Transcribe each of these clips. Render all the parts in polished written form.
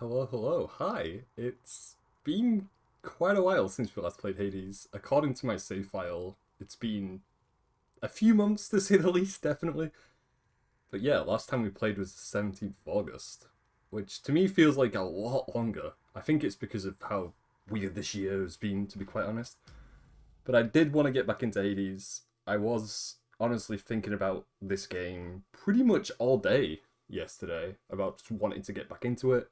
Hello, hello, hi. It's been quite a while since we last played Hades. According to my save file, it's been a few months to say the least, definitely. But yeah, last time we played was the 17th of August, which to me feels like a lot longer. I think it's because of how weird this year has been, to be quite honest. But I did want to get back into Hades. I was honestly thinking about this game pretty much all day yesterday, about just wanting to get back into it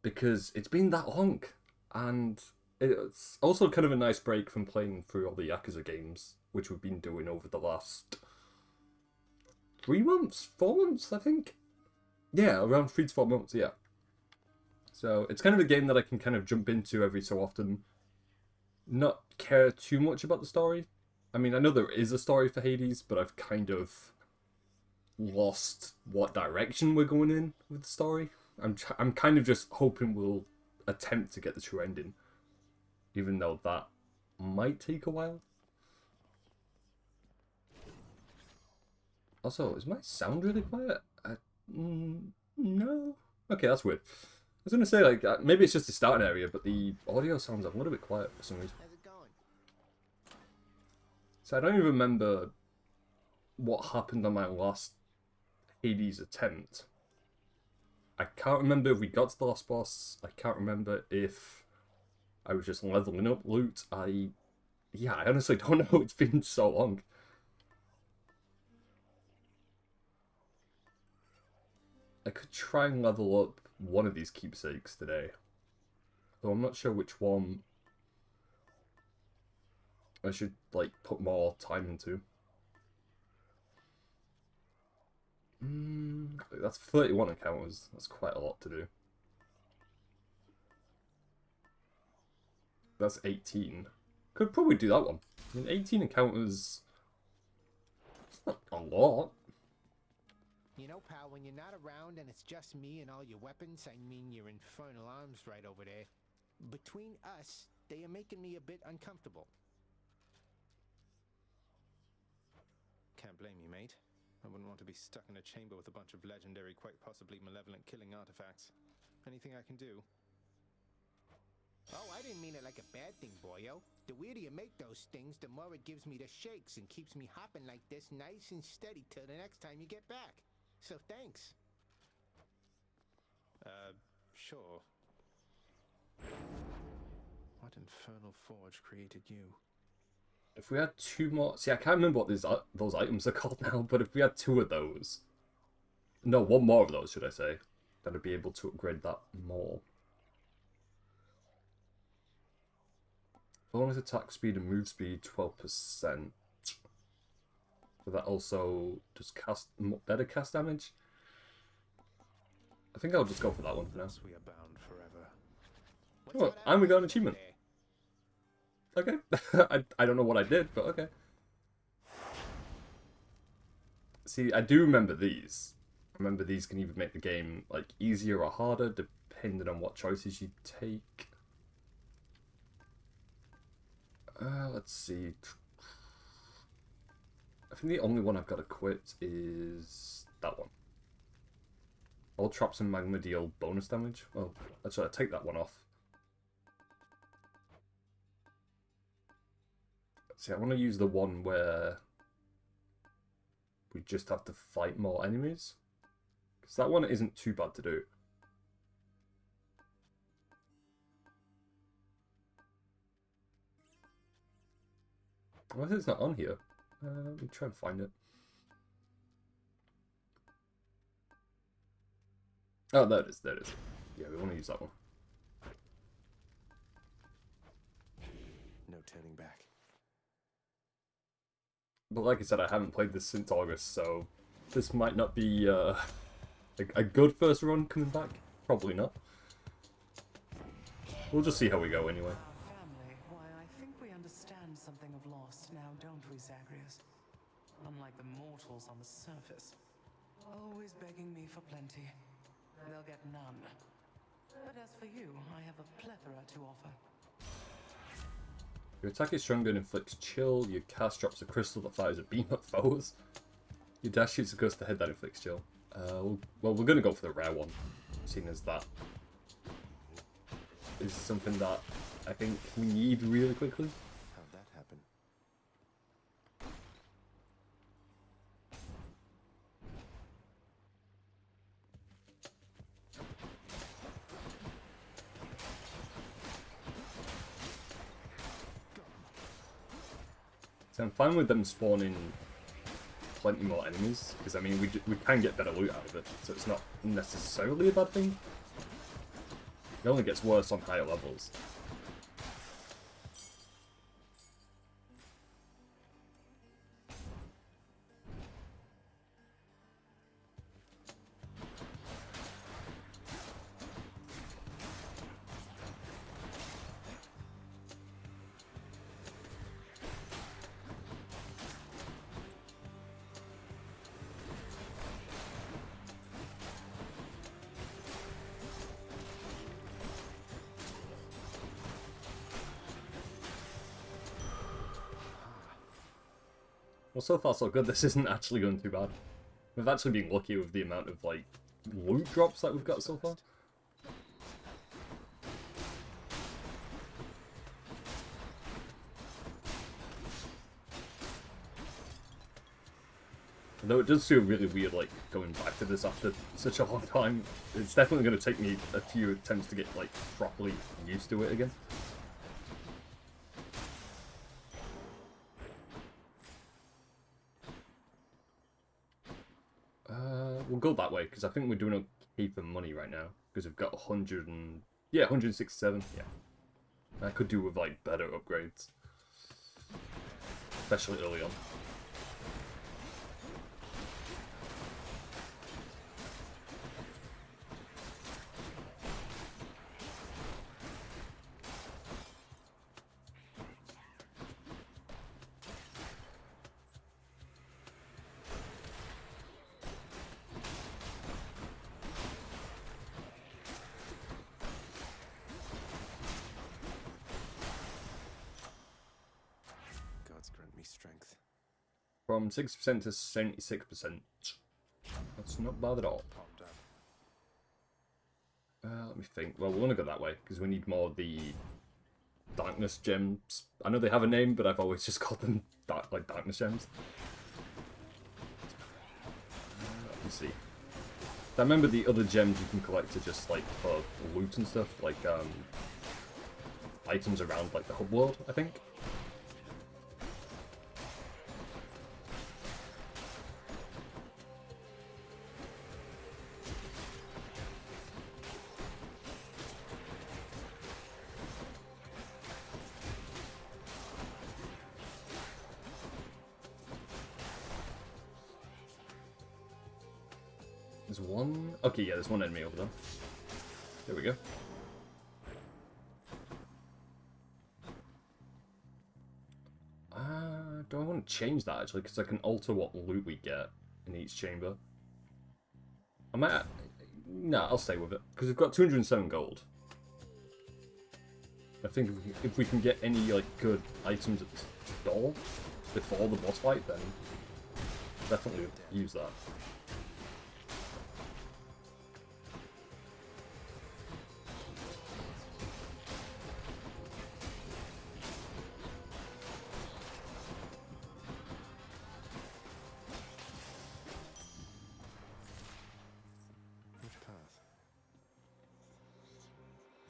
because it's been that long, and it's also kind of a nice break from playing through all the Yakuza games, which we've been doing over the last 3 months, 4 months, I think. Yeah, around 3 to 4 months. Yeah. So it's kind of a game that I can kind of jump into every so often, not care too much about the story. I mean, I know there is a story for Hades, but I've kind of lost what direction we're going in with the story. I'm kind of just hoping we'll attempt to get the true ending, even though that might take a while. Also, is my sound really quiet? No. Okay, that's weird. I was gonna say like maybe it's just the starting area, but the audio sounds a little bit quiet for some reason. How's it going? So I don't even remember what happened on my last Hades attempt. I can't remember if we got to the last boss. I can't remember if I was just leveling up loot. I honestly don't know. It's been so long. I could try and level up one of these keepsakes today, though I'm not sure which one I should like put more time into. That's 31 encounters. That's quite a lot to do. That's 18. Could probably do that one. I mean, 18 encounters. It's not a lot. You know, pal, when you're not around and it's just me and all your weapons, I mean your infernal arms right over there. Between us, they are making me a bit uncomfortable. Can't blame you, mate. I wouldn't want to be stuck in a chamber with a bunch of legendary, quite possibly malevolent killing artifacts. Anything I can do? Oh, I didn't mean it like a bad thing, boyo. The weirder you make those things, the more it gives me the shakes and keeps me hopping like this nice and steady till the next time you get back. So thanks. Sure. What infernal forge created you? If we had two more... See, I can't remember what those items are called now, but if we had two of those... No, one more of those, should I say. Then I'd be able to upgrade that more. Bonus attack speed and move speed, 12%. So that also does better cast damage. I think I'll just go for that one for now. We are bound forever. Oh, and we got an achievement. Okay. I don't know what I did, but okay. See, I do remember these. I remember these can either make the game like easier or harder depending on what choices you take. Let's see. I think the only one I've got equipped is that one. All traps and magma deal bonus damage. Well, actually, I'll take that one off. See, I want to use the one where we just have to fight more enemies. Because that one isn't too bad to do. Unless it's not on here. Let me try and find it. Oh, there it is. There it is. Yeah, we want to use that one. No turning back. But like I said, I haven't played this since August, so this might not be a good first run coming back. Probably not. We'll just see how we go anyway. Family, why, I think we understand something of loss now, don't we, Zagreus? Unlike the mortals on the surface, always begging me for plenty. They'll get none. But as for you, I have a plethora to offer. Your attack is stronger and inflicts chill. Your cast drops a crystal that fires a beam at foes. Your dash shoots a gust ahead that inflicts chill. Well, we're going to go for the rare one, seeing as that is something that I think we need really quickly. How'd that happen? So I'm fine with them spawning plenty more enemies, because I mean we can get better loot out of it, so it's not necessarily a bad thing. It only gets worse on higher levels. Well, so far so good. This isn't actually going too bad. We've actually been lucky with the amount of, like, loot drops that we've got so far. Although it does feel really weird, like, going back to this after such a long time. It's definitely going to take me a few attempts to get, like, properly used to it again. We'll go that way, because I think we're doing okay for money right now. Because we've got 100 and... yeah, 167, yeah. I could do with, like, better upgrades. Especially early on. Gods grant me strength. From 60% to 76%. That's not bad at all. Popped up. Let me think. Well, we're going to go that way, because we need more of the darkness gems. I know they have a name, but I've always just called them darkness gems. Let me see. I remember the other gems you can collect are just, like, for loot and stuff, like, items around, like, the hub world, I think. There's one... okay, yeah, there's one enemy over there. There we go. Do I want to change that, actually? Because I can alter what loot we get in each chamber. I might... nah, I'll stay with it. Because we've got 207 gold. I think if we can get any, like, good items at the store before the boss fight, then definitely use that.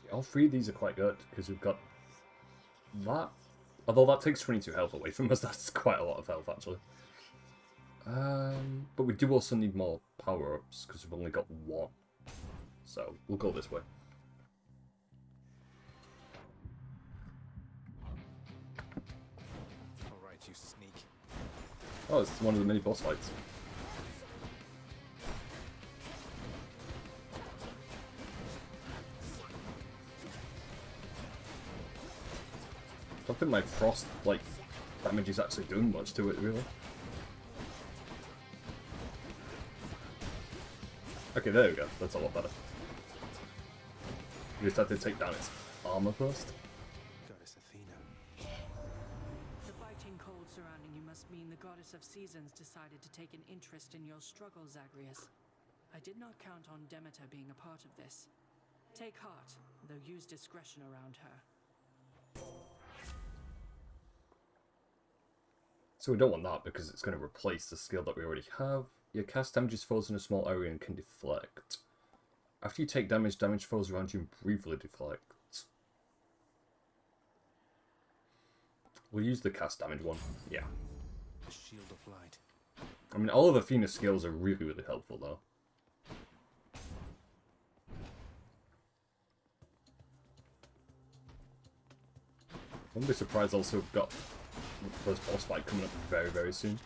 All three of these are quite good, because we've got that. Although that takes 22 health away from us, that's quite a lot of health, actually. But we do also need more power-ups, because we've only got one. So, we'll go this way. Alright, you sneak. Oh, it's one of the mini boss fights. I don't think my frost, like, damage is actually doing much to it, really. Okay, there we go. That's a lot better. We just have to take down its armor first. Goddess Athena. The biting cold surrounding you must mean the Goddess of Seasons decided to take an interest in your struggle, Zagreus. I did not count on Demeter being a part of this. Take heart, though use discretion around her. So we don't want that because it's going to replace the skill that we already have. Your cast damages foes in a small area and can deflect. After you take damage, damage foes around you and briefly deflect. We'll use the cast damage one. Yeah. The shield of light. I mean, all of Athena's skills are really, really helpful though. I wouldn't be surprised also we've got the first boss fight coming up very, very soon.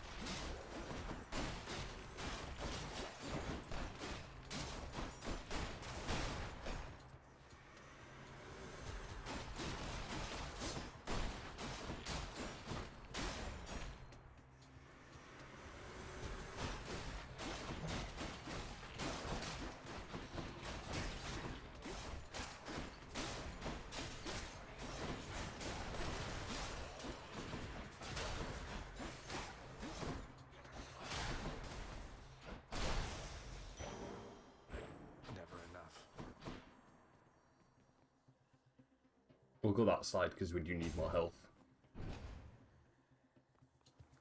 We'll go that side because we do need more health.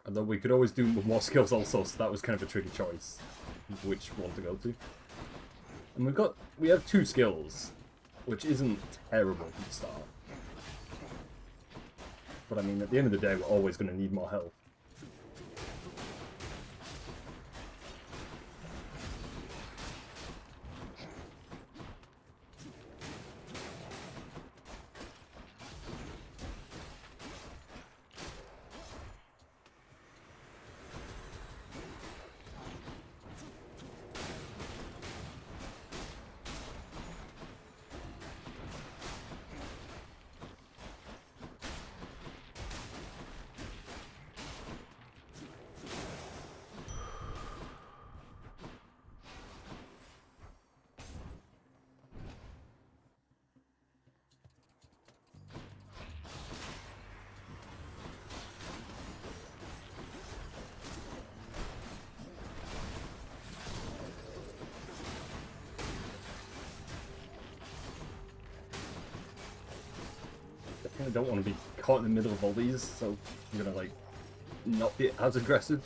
Although we could always do more skills also, so that was kind of a tricky choice. Which one to go to. And we have 2 skills, which isn't terrible from the start. But I mean, at the end of the day, we're always going to need more health. I don't want to be caught in the middle of all these, so I'm gonna like not be as aggressive,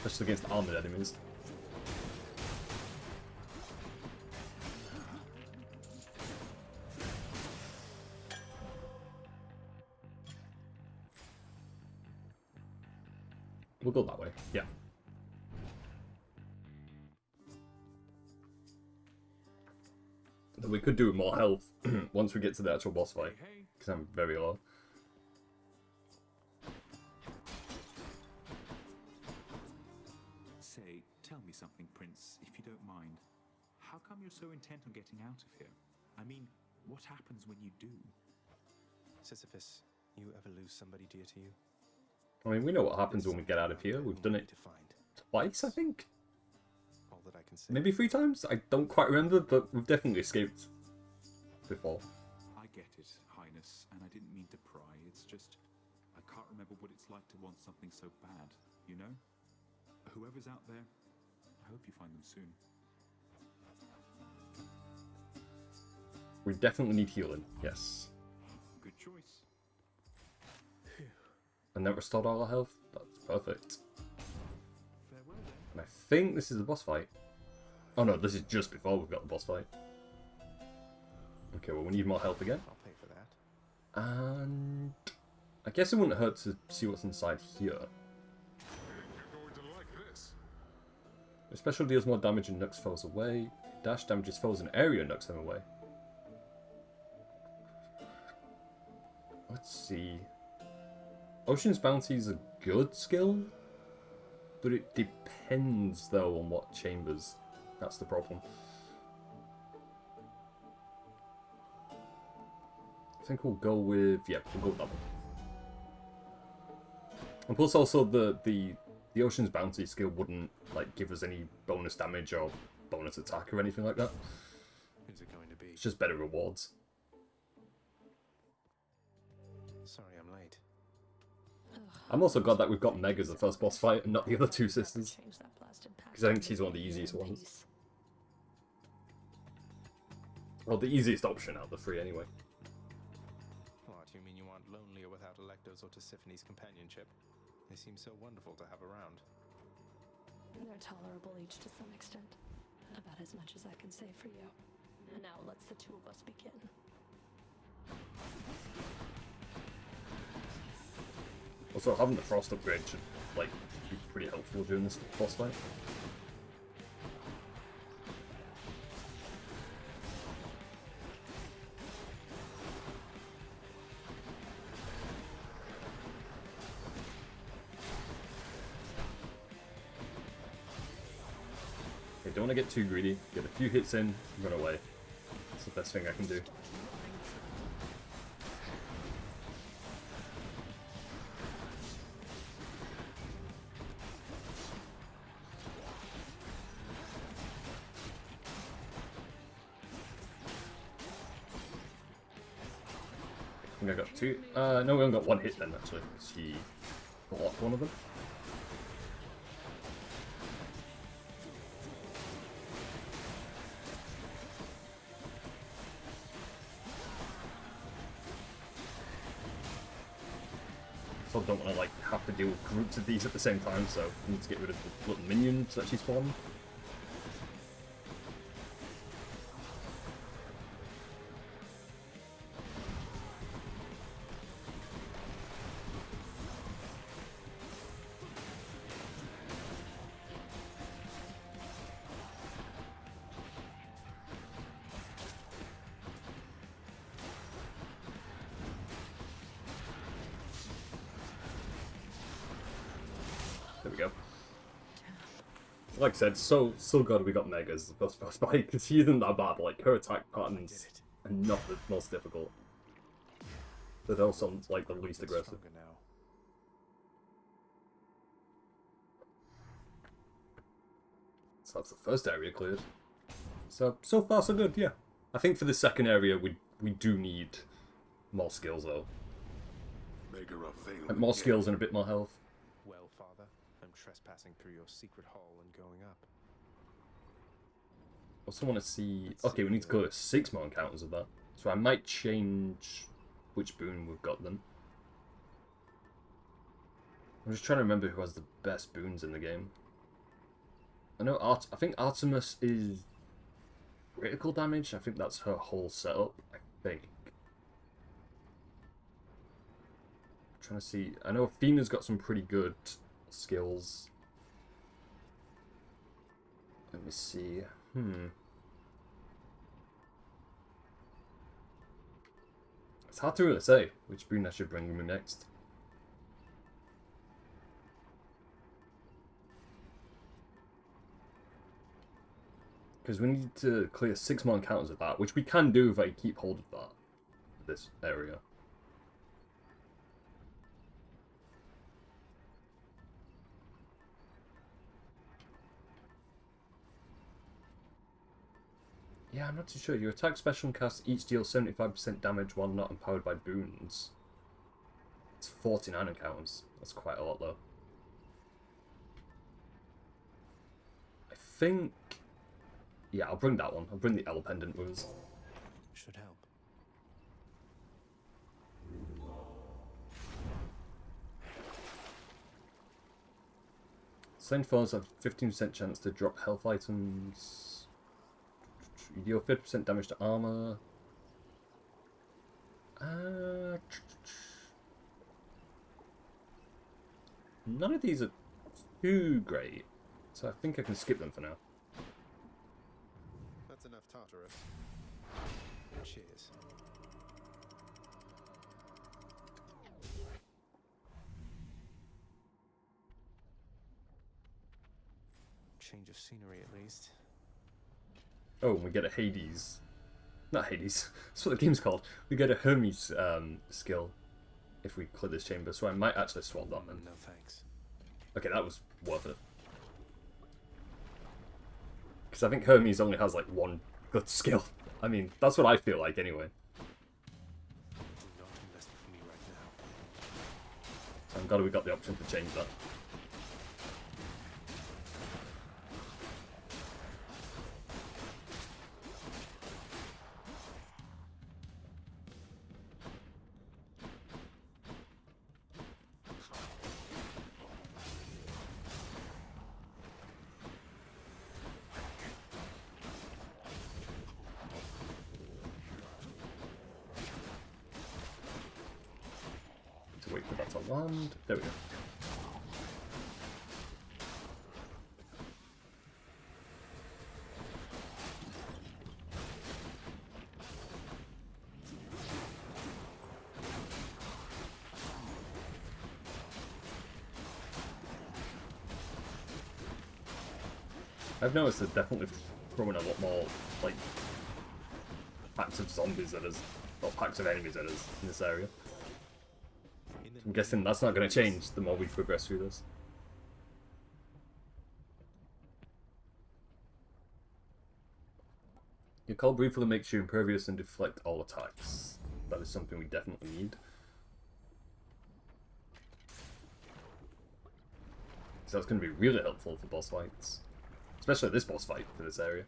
especially against armored enemies. We'll go that way, yeah. We could do with more health once we get to the actual boss fight, because I'm very low. Say, tell me something, Prince, if you don't mind. How come you're so intent on getting out of here? I mean, what happens when you do? Sisyphus, you ever lose somebody dear to you? I mean, we know what happens when we get out of here. We've done it twice, I think? All that I can say. Maybe 3 times? I don't quite remember, but we've definitely escaped before. I get it, Highness, and I didn't mean to pry. It's just, I can't remember what it's like to want something so bad, you know? Whoever's out there, I hope you find them soon. We definitely need healing, yes. Good choice. And that restored all our health? That's perfect. Farewell then. And I think this is the boss fight. Oh no, this is just before we've got the boss fight. Okay, well we need more health again. I'll pay for that. And I guess it wouldn't hurt to see what's inside here. You're going to like this. The special deals more damage and knocks foes away. Dash damages foes in area and knocks them away. Let's see. Ocean's Bounty is a good skill, but it depends though on what chambers. That's the problem. I think we'll go with, yeah, we'll go with that one. And plus also the Ocean's Bounty skill wouldn't like give us any bonus damage or bonus attack or anything like that. Who's it going to be? It's just better rewards. Sorry, I'm late. I'm also glad that we've got Meg as the first boss fight and not the other 2 sisters. Because I think she's one of the easiest ones. Well, the easiest option out of the three, anyway. What, you mean you aren't lonelier without Electo's or Tisiphone's companionship? They seem so wonderful to have around. They're tolerable each to some extent. About as much as I can say for you. And now let's the two of us begin. Also, having the frost upgrade should, like, be pretty helpful during this boss fight. Okay, don't want to get too greedy. Get a few hits in, run away. That's the best thing I can do. I think I got two. No, we only got one hit then, actually. She blocked one of them. So I don't want to like have to deal with groups of these at the same time, so I need to get rid of the little minions that she spawned. There we go. Like I said, so glad we got Meg as the first boss fight, because she isn't that bad. Like, her attack patterns are not the most difficult. But also, like, the least aggressive. Stronger now. So that's the first area cleared. So far so good, yeah. I think for the second area, we do need more skills, though. Like, more skills and a bit more health. Well, Father, I'm trespassing through your secret hall and going up. Also want to see... Okay, we need to clear 6 more encounters of that. So I might change which boon we've got then. I'm just trying to remember who has the best boons in the game. I know I think Artemis is critical damage. I think that's her whole setup, I think. I'm trying to see. I know Athena's got some pretty good skills. Let me see. It's hard to really say which boon I should bring me next. Because we need to clear 6 more encounters of that, which we can do if I keep hold of that, this area. Yeah, I'm not too sure. Your attack, special, and cast each deal 75% damage while not empowered by boons. It's 49 encounters. That's quite a lot, though. I think... Yeah, I'll bring that one. I'll bring the L pendant with us. Should help. Slain foes have 15% chance to drop health items. You deal 50% damage to armor. None of these are too great, so I think I can skip them for now. That's enough Tartarus. Cheers. Change of scenery at least. Oh, and we get a Hades. Not Hades. That's what the game's called. We get a Hermes skill if we clear this chamber, so I might actually swap that then. No thanks. Okay, that was worth it. Because I think Hermes only has like one good skill. I mean, that's what I feel like anyway. Do not invest with me right now. So I'm glad we got the option to change that. land. There we go. I've noticed they're definitely throwing a lot more, like, packs of zombies at us, or packs of enemies at us in this area. I'm guessing that's not going to change the more we progress through this. Your call briefly makes you impervious and deflect all attacks. That is something we definitely need. So that's going to be really helpful for boss fights. Especially this boss fight for this area.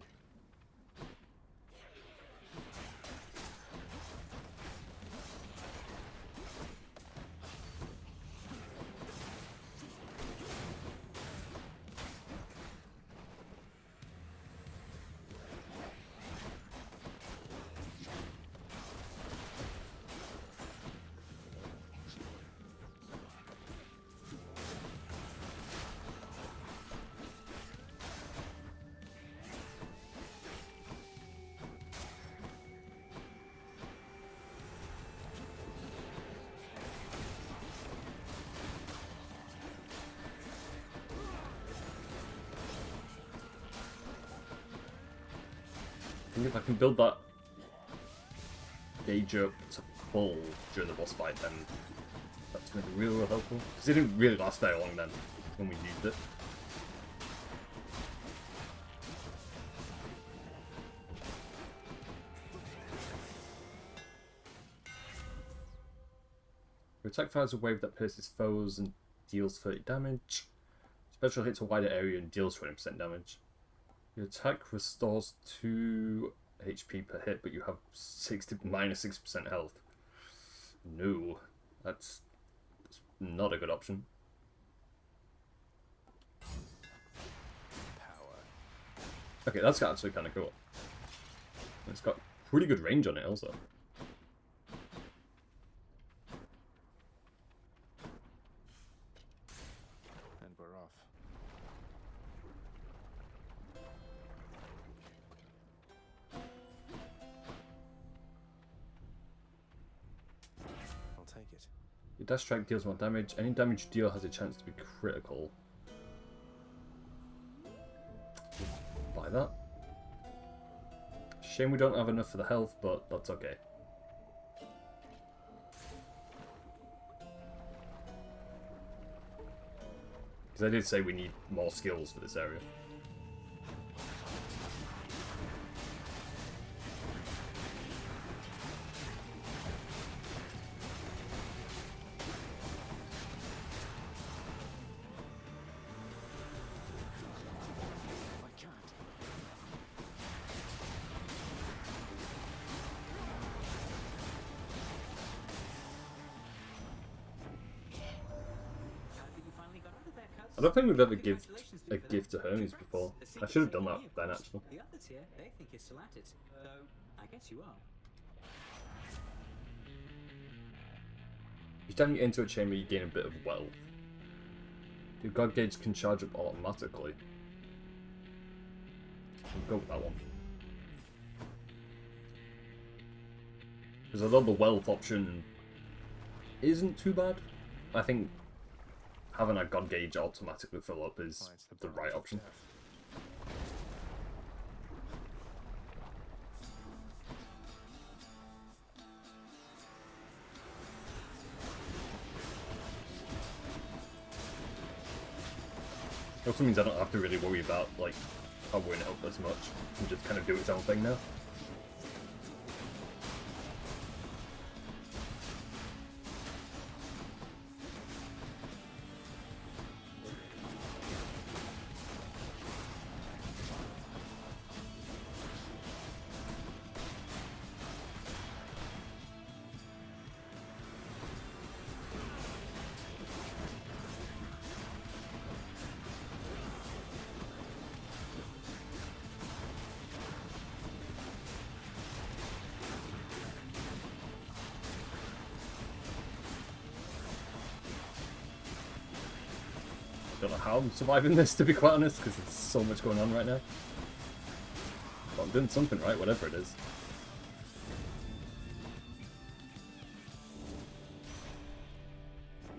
I think if I can build that gauge up to full during the boss fight, then that's going to be really, really helpful. Because it didn't really last very long then, when we used it. Your attack fires a wave that pierces foes and deals 30 damage. Special hits a wider area and deals 20% damage. Your attack restores 2 HP per hit, but you have minus 6% health. No, that's not a good option. Okay, that's actually kind of cool. It's got pretty good range on it also. And we're off. I'll take it. Your dash strike deals more damage. Any damage you deal has a chance to be critical. Buy that. Shame we don't have enough for the health, but that's okay. Because I did say we need more skills for this area. I can't. I don't think we've ever given a gift to Hermes before. I should have done that then, actually. The others here, they think you're still at it. So, I guess you are. Each time you enter a chamber, you gain a bit of wealth. Your god gauge can charge up automatically. We'll go with that one. Because although the wealth option isn't too bad, I think having a god gauge automatically fill up is the right option. It also means I don't have to really worry about like powering it up as much. It can just kind of do its own thing now. don't know how I'm surviving this, to be quite honest, because there's so much going on right now. But I'm doing something right, whatever it is.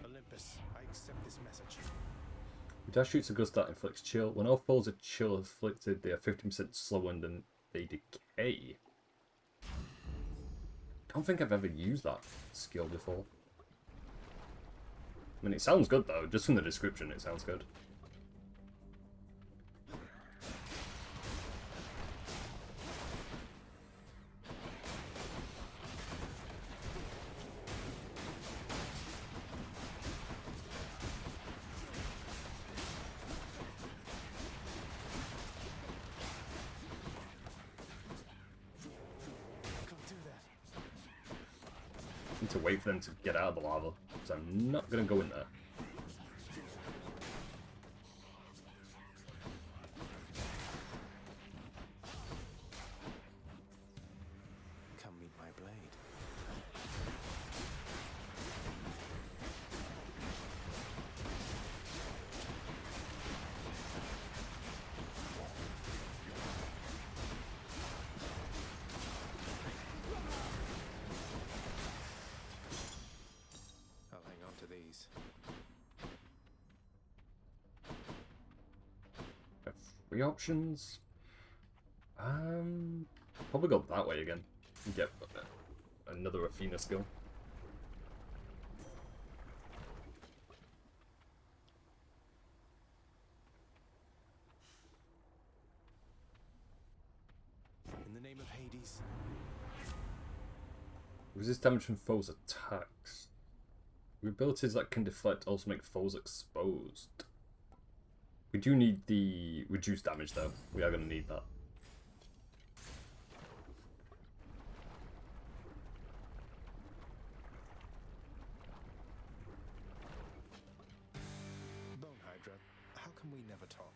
Olympus, I accept this message. Dash shoots a gust that inflicts chill. When all foes are chill afflicted, they are 50% slower than they decay. I don't think I've ever used that skill before. I mean, it sounds good though. Just from the description, it sounds good. To wait for them to get out of the lava, so I'm not gonna go in there. Come meet my blade. I'll hang on to these. I have 3 options. Probably go that way again and get another Athena skill. In the name of Hades. Resist damage from foes' attacks. Abilities that can deflect also make foes exposed. We do need the reduced damage though. We are going to need that. Bone Hydra, how come we never talk?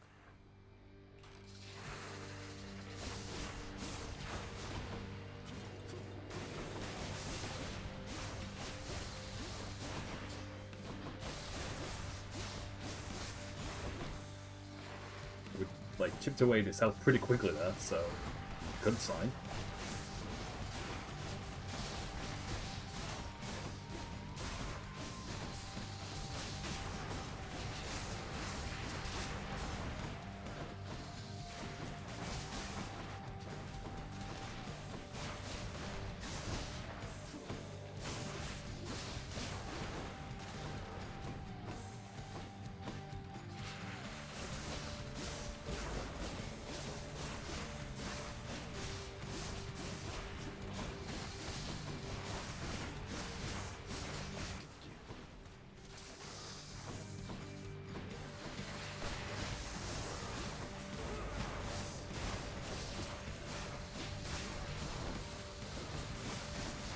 We like chipped away at itself pretty quickly there, so good sign.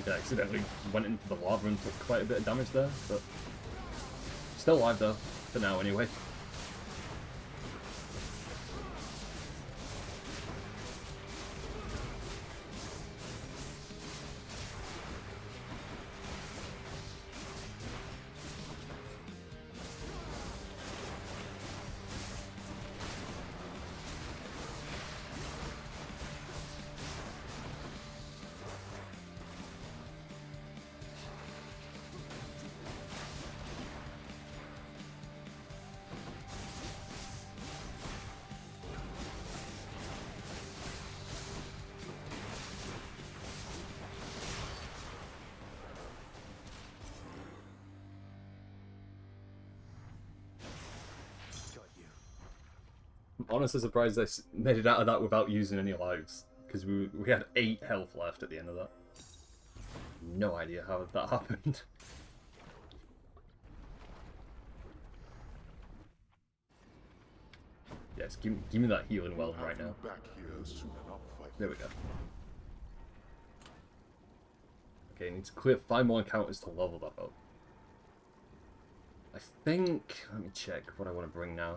I accidentally went into the lava and took quite a bit of damage there, but still alive though, for now anyway. I'm honestly surprised I made it out of that without using any lives, because we had 8 health left at the end of that. No idea how that happened. Yes, give me that healing well right now. Back here soon enough, There we go. Okay, need to clear 5 more encounters to level that up. I think, let me check what I want to bring now.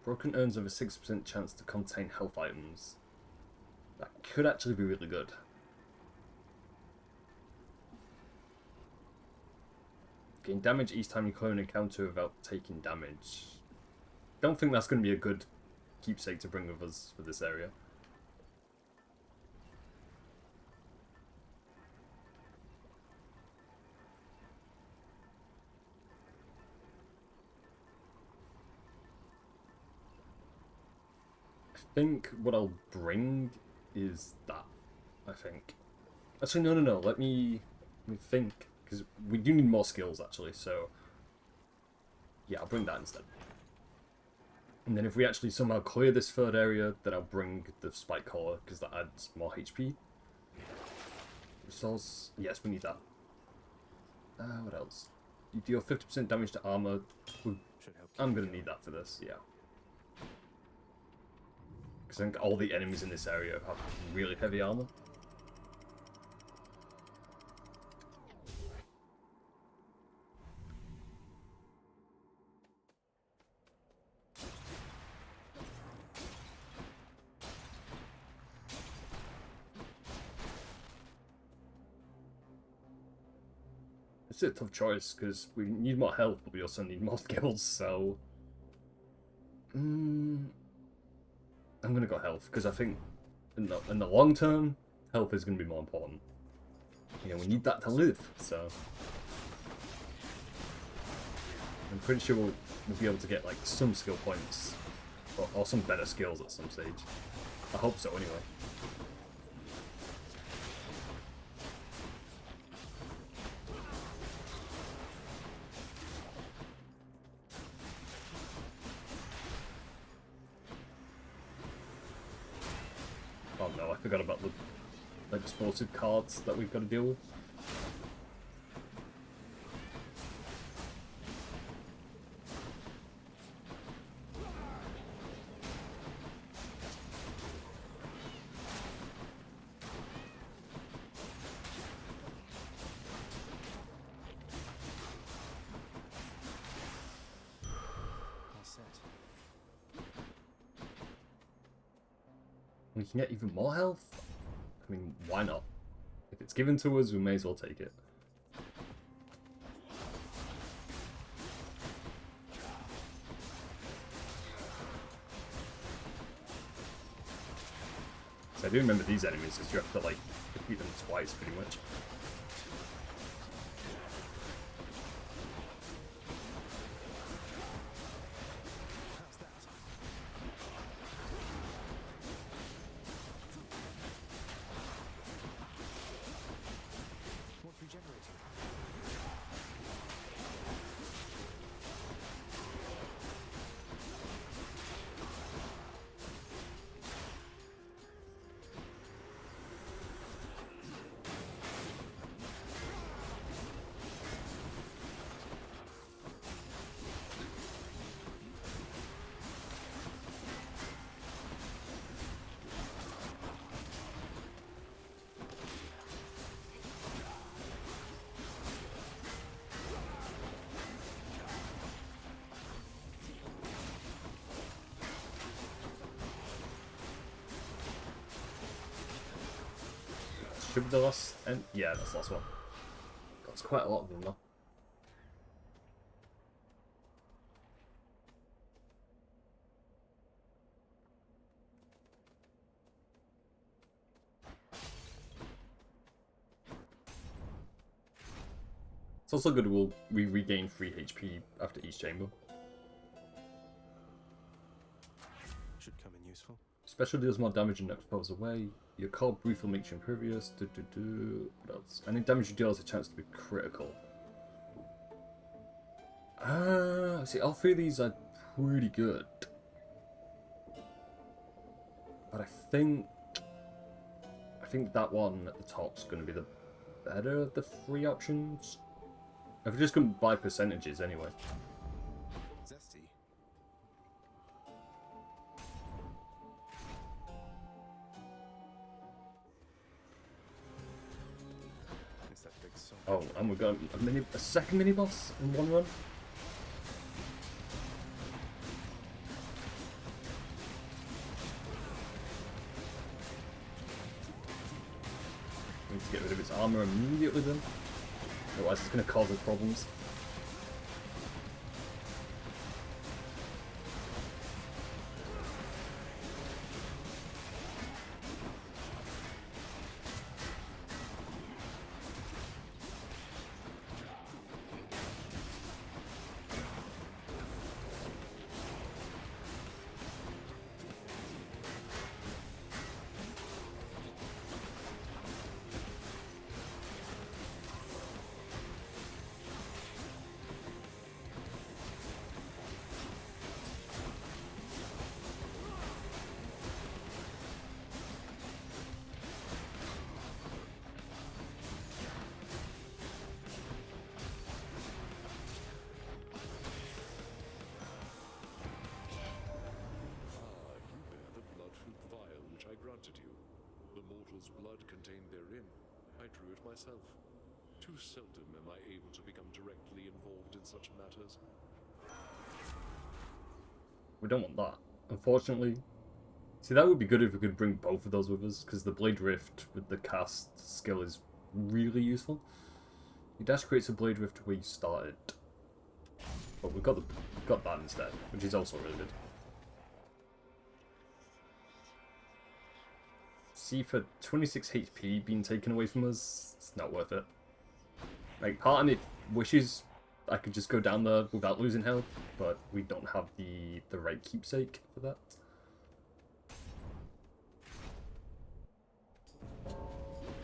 Broken urns have a 6% chance to contain health items. That could actually be really good. Gain damage each time you clear an encounter without taking damage. Don't think that's going to be a good keepsake to bring with us for this area. I think what I'll bring is that. I think. Actually, no. Let me think, because we do need more skills actually. So yeah, I'll bring that instead. And then if we actually somehow clear this third area, then I'll bring the spike collar, because that adds more HP. Restores. Yes, we need that. What else? You deal 50% damage to armor. I'm gonna need that for this. Yeah. Because I think all the enemies in this area have really heavy armor. It's a tough choice because we need more health, but we also need more skills. So, I'm gonna go health because I think in the long term, health is gonna be more important. You know, we need that to live. So, I'm pretty sure we'll be able to get like some skill points or some better skills at some stage. I hope so, anyway. Oh no, I forgot about the explosive cards that we've got to deal with. All set. We can get even more health? I mean, why not? If it's given to us, we may as well take it. So I do remember these enemies, because you have to, like, defeat them twice, pretty much. How's that? What's regenerating? Should be the last, and yeah, that's the last one. That's quite a lot of them, though. It's also good we regain 3 HP after each chamber. Should come in useful. Special deals more damage and knocks foes away. Your cold briefly makes you impervious. What else? Any damage you deal has a chance to be critical. See, all 3 of these are pretty good. But I think that one at the top's going to be the better of the 3 options. If we're just going to buy percentages anyway. Zesty. It's that big song. Oh, and we've got a second mini boss in one run. We need to get rid of its armor immediately then. Otherwise it's going to cause us problems. mortal's blood contained therein, I drew it myself. Too seldom am I able to become directly involved in such matters. We don't want that, unfortunately. See, that would be good if we could bring both of those with us, because the Blade Rift with the cast skill is really useful. Your dash creates a Blade Rift where you started. But we've got that instead, which is also really good. See, for 26 HP being taken away from us, it's not worth it. Like, part of me wishes I could just go down there without losing health, but we don't have the right keepsake for that.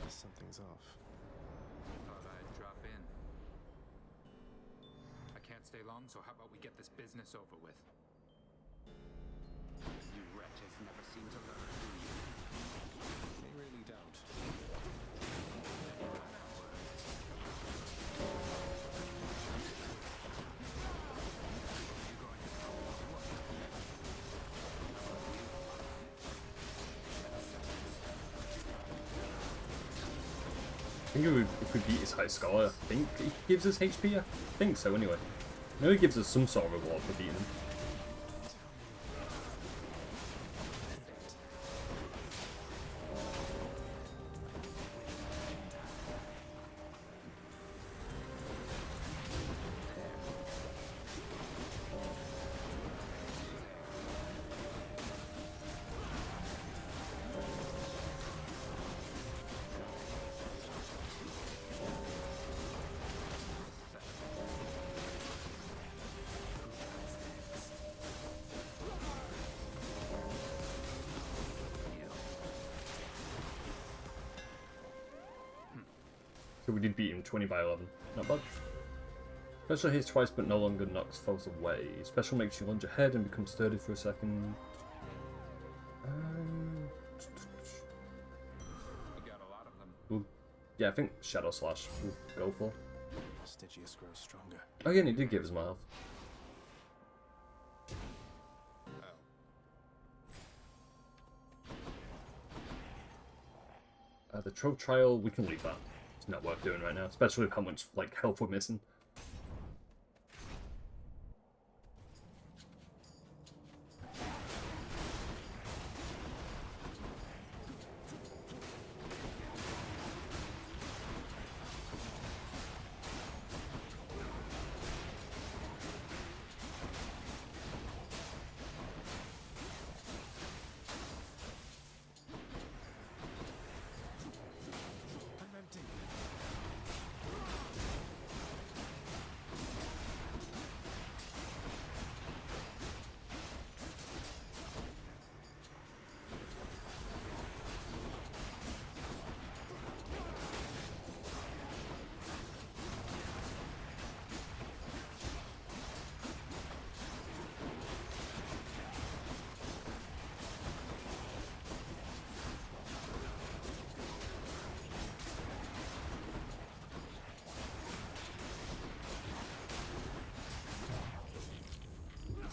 Something's off. Thought I'd drop in. I can't stay long, so how about we get this business over with? You wretches never seem to learn, do you? They really don't. I think if we beat his high score, I think he gives us HP. I think so, anyway. I know he gives us some sort of reward for beating him. So we did beat him 20 by 11. Not bad. Special hits twice but no longer knocks foes away. Special makes you lunge ahead and become sturdy for a second. We got a lot of them. Well, yeah, I think Shadow Slash we'll go for. Stygius grows stronger. Oh yeah, and he did give us my health. The Trove Trial, we can leave that. It's not worth doing right now, especially with how much like health we're missing.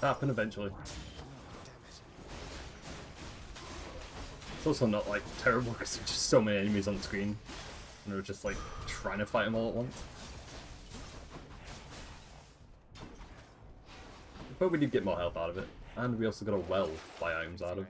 Happen eventually. It's also not like terrible because there's just so many enemies on the screen and we're just like trying to fight them all at once. But we did get more health out of it, and we also got a well biomes out of.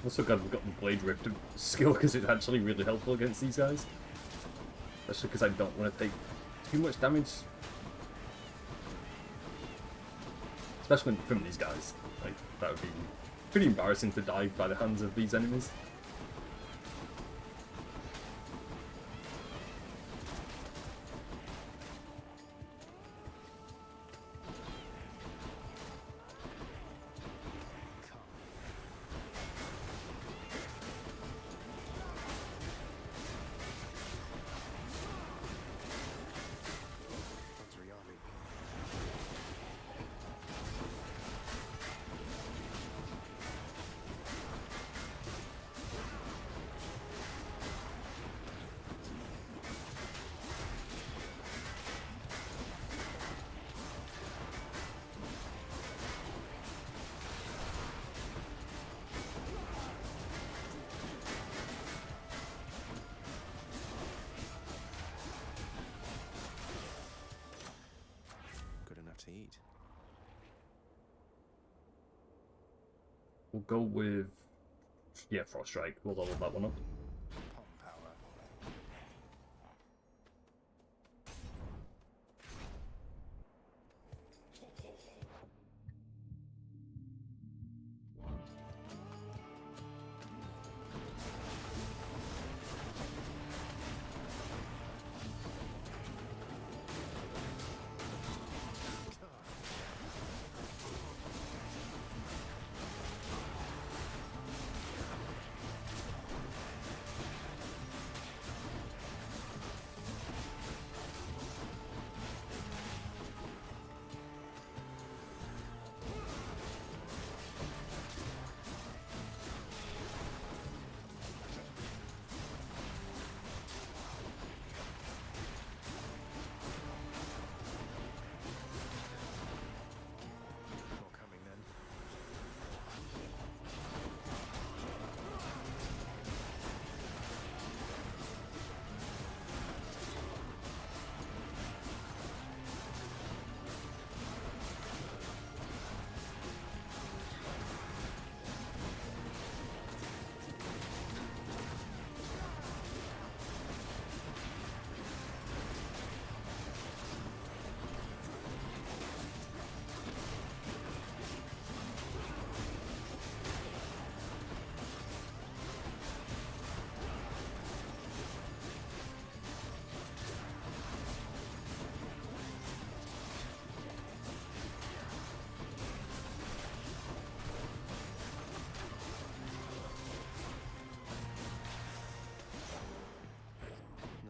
Also glad we've got the Blade Rift skill because it's actually really helpful against these guys. Especially because I don't want to take too much damage. Especially from these guys. Like, that would be pretty embarrassing to die by the hands of these enemies. We'll go with, yeah, Frost Strike. We'll level that one up. Palm power. More coming then.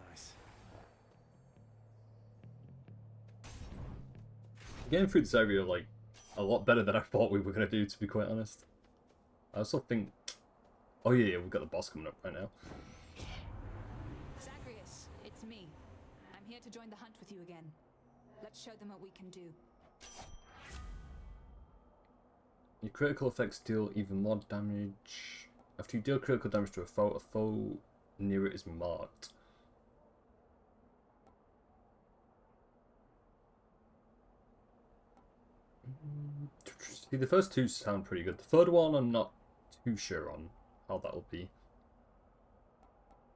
Nice. Getting through this area, like, a lot better than I thought we were going to do, to be quite honest. I also think... Oh yeah, we've got the boss coming up right now. Zagreus, it's me. I'm here to join the hunt with you again. Let's show them what we can do. Your critical effects deal even more damage. After you deal critical damage to a foe near it is marked. See, the first two sound pretty good. The third one I'm not too sure on how that'll be.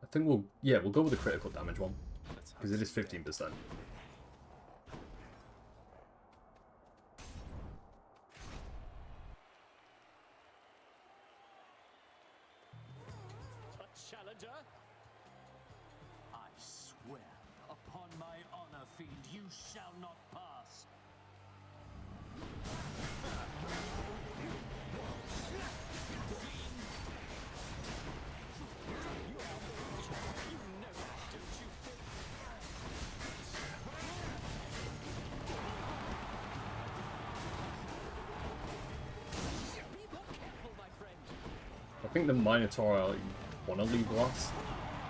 I think we'll go with the critical damage one. Because it is 15%. A challenger? I swear, upon my honor, fiend, you shall not pass. I think the Minotaur I want to leave last.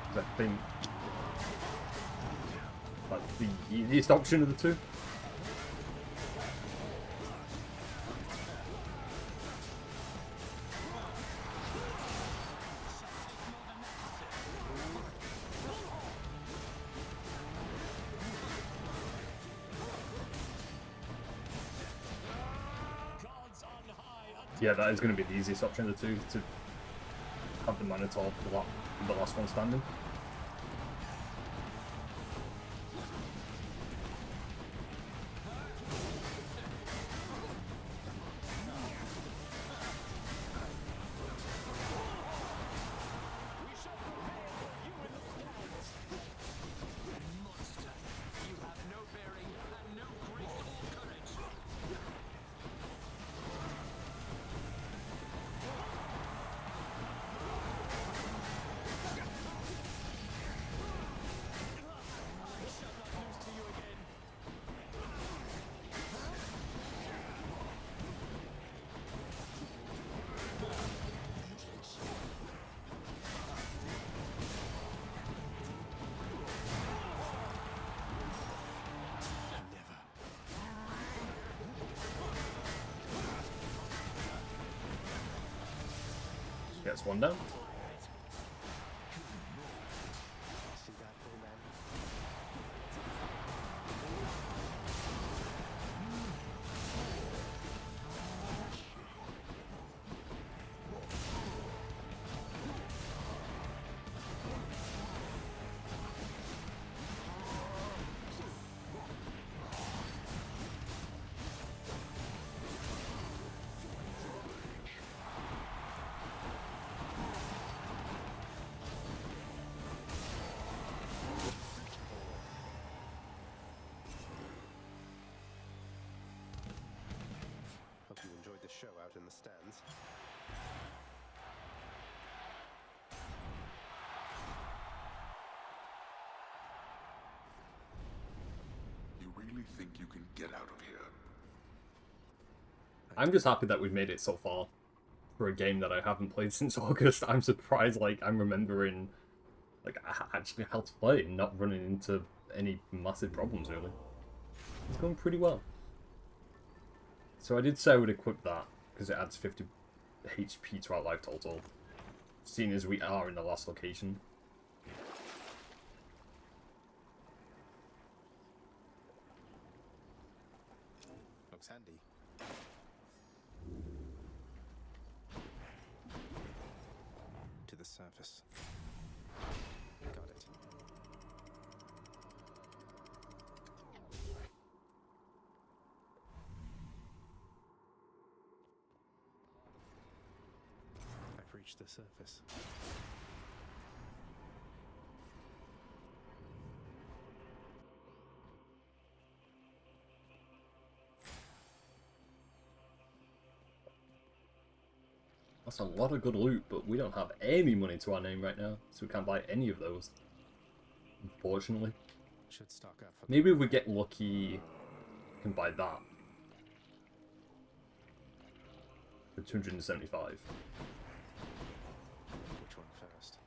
Because I think that's the easiest option of the two. Yeah, that is going to be the easiest option of the two, to have the Minotaur the last one standing. Gets one down. show out in the stands. You really think you can get out of here? I'm just happy that we've made it so far for a game that I haven't played since August. I'm surprised, like, I'm remembering, like, actually how to play and not running into any massive problems, really. It's going pretty well. So I did say I would equip that, because it adds 50 HP to our life total, seeing as we are in the last location. Looks handy. To the surface. Got it. I've reached the surface. That's a lot of good loot, but we don't have any money to our name right now, so we can't buy any of those. Unfortunately. Should stock up for Maybe if we get lucky, we can buy that. For 275. which one first?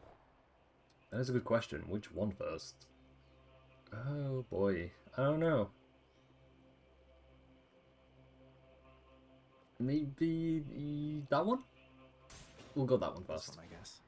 That is a good question. Which one first? Oh boy. I don't know. Maybe that one? We'll go that one This first. one, I guess.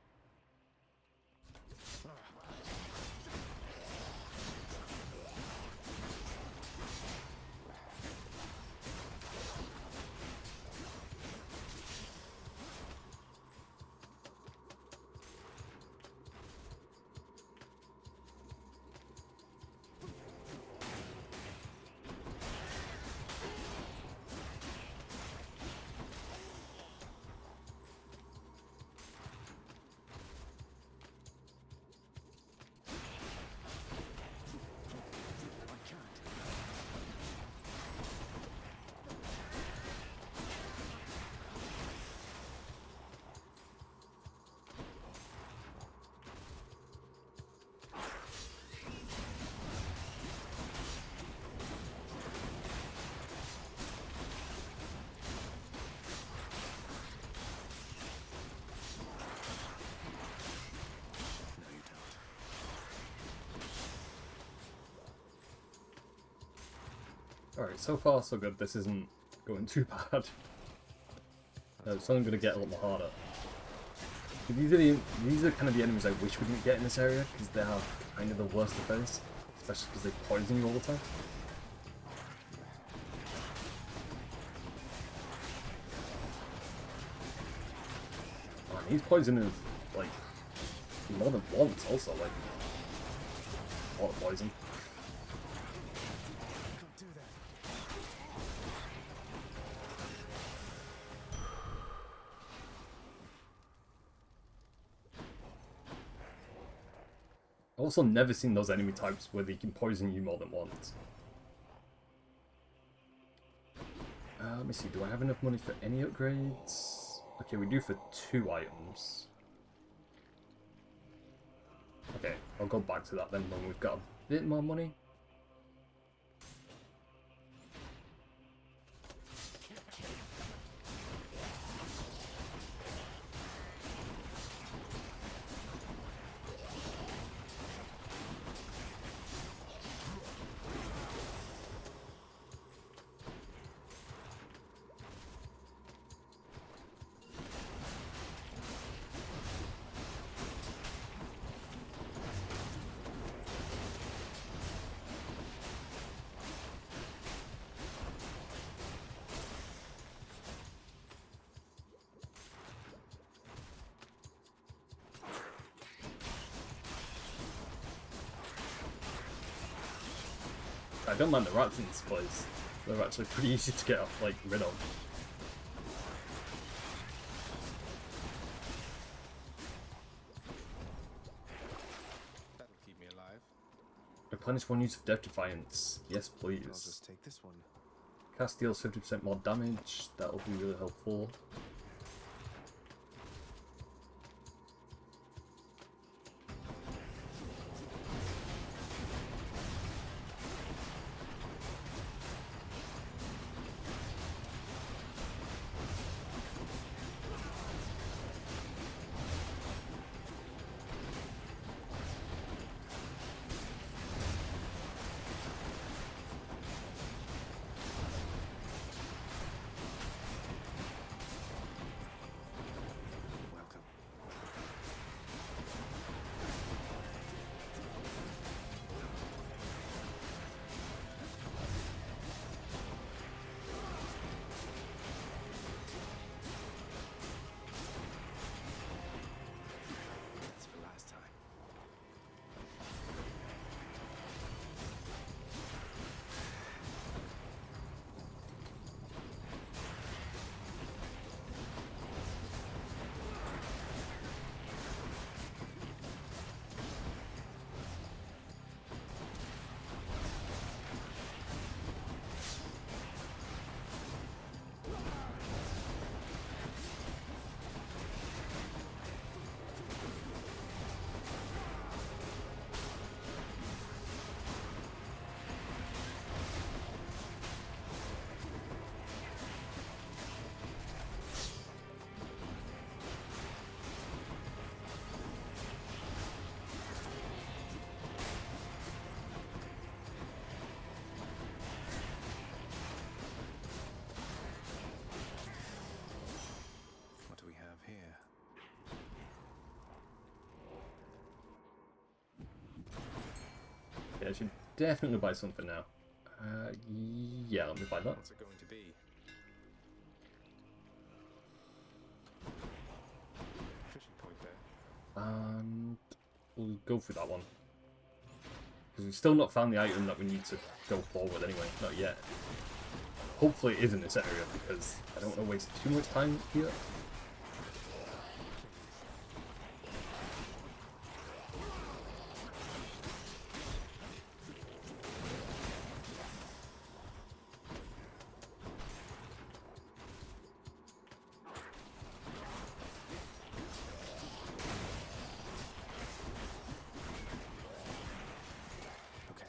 Alright, so far so good. This isn't going too bad. It's only going to get a lot more harder. These are kind of the enemies I wish we didn't get in this area, because they have kind of the worst defense, especially because they poison you all the time. Man, he's poisoning like more than once also, like a lot of poison. I've also never seen those enemy types where they can poison you more than once. Let me see, do I have enough money for any upgrades? Okay, we do for 2 items. Okay, I'll go back to that then when we've got a bit more money. I don't mind the rats in this place. They're actually pretty easy to get like rid of. That'll keep me alive. Replenish 1 use of Death Defiance. Yes, please. I'll just take this one. Cast deals 50% more damage. That'll be really helpful. That's for last time. What do we have here? Yeah, I should definitely buy something now. Yeah, let me buy that. What's it going to be? Fishing point there. And we'll go through that one. Because we've still not found the item that we need to go forward anyway, not yet. Hopefully it is in this area, because I don't want to waste too much time here. Okay.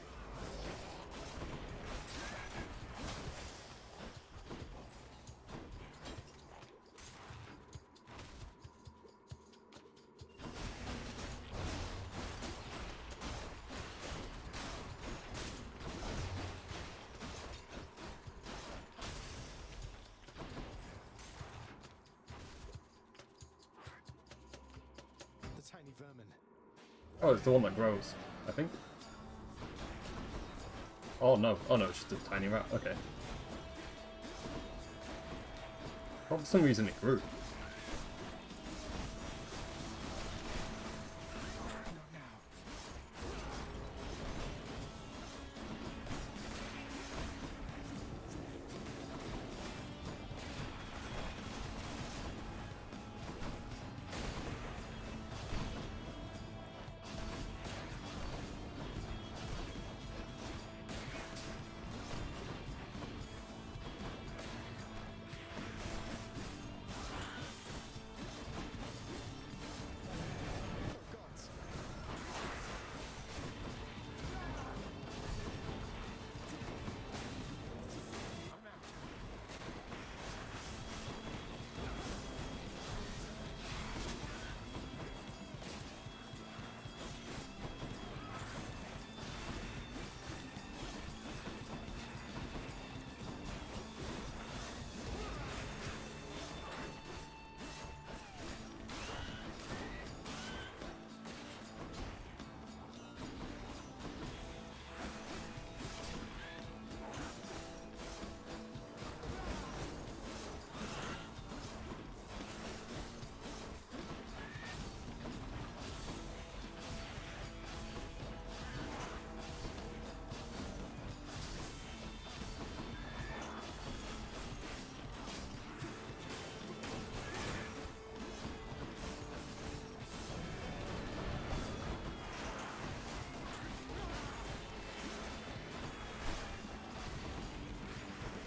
The tiny vermin. Oh, it's the one that grows, I think. Oh no, it's just a tiny rat, okay. Oh, for some reason it grew.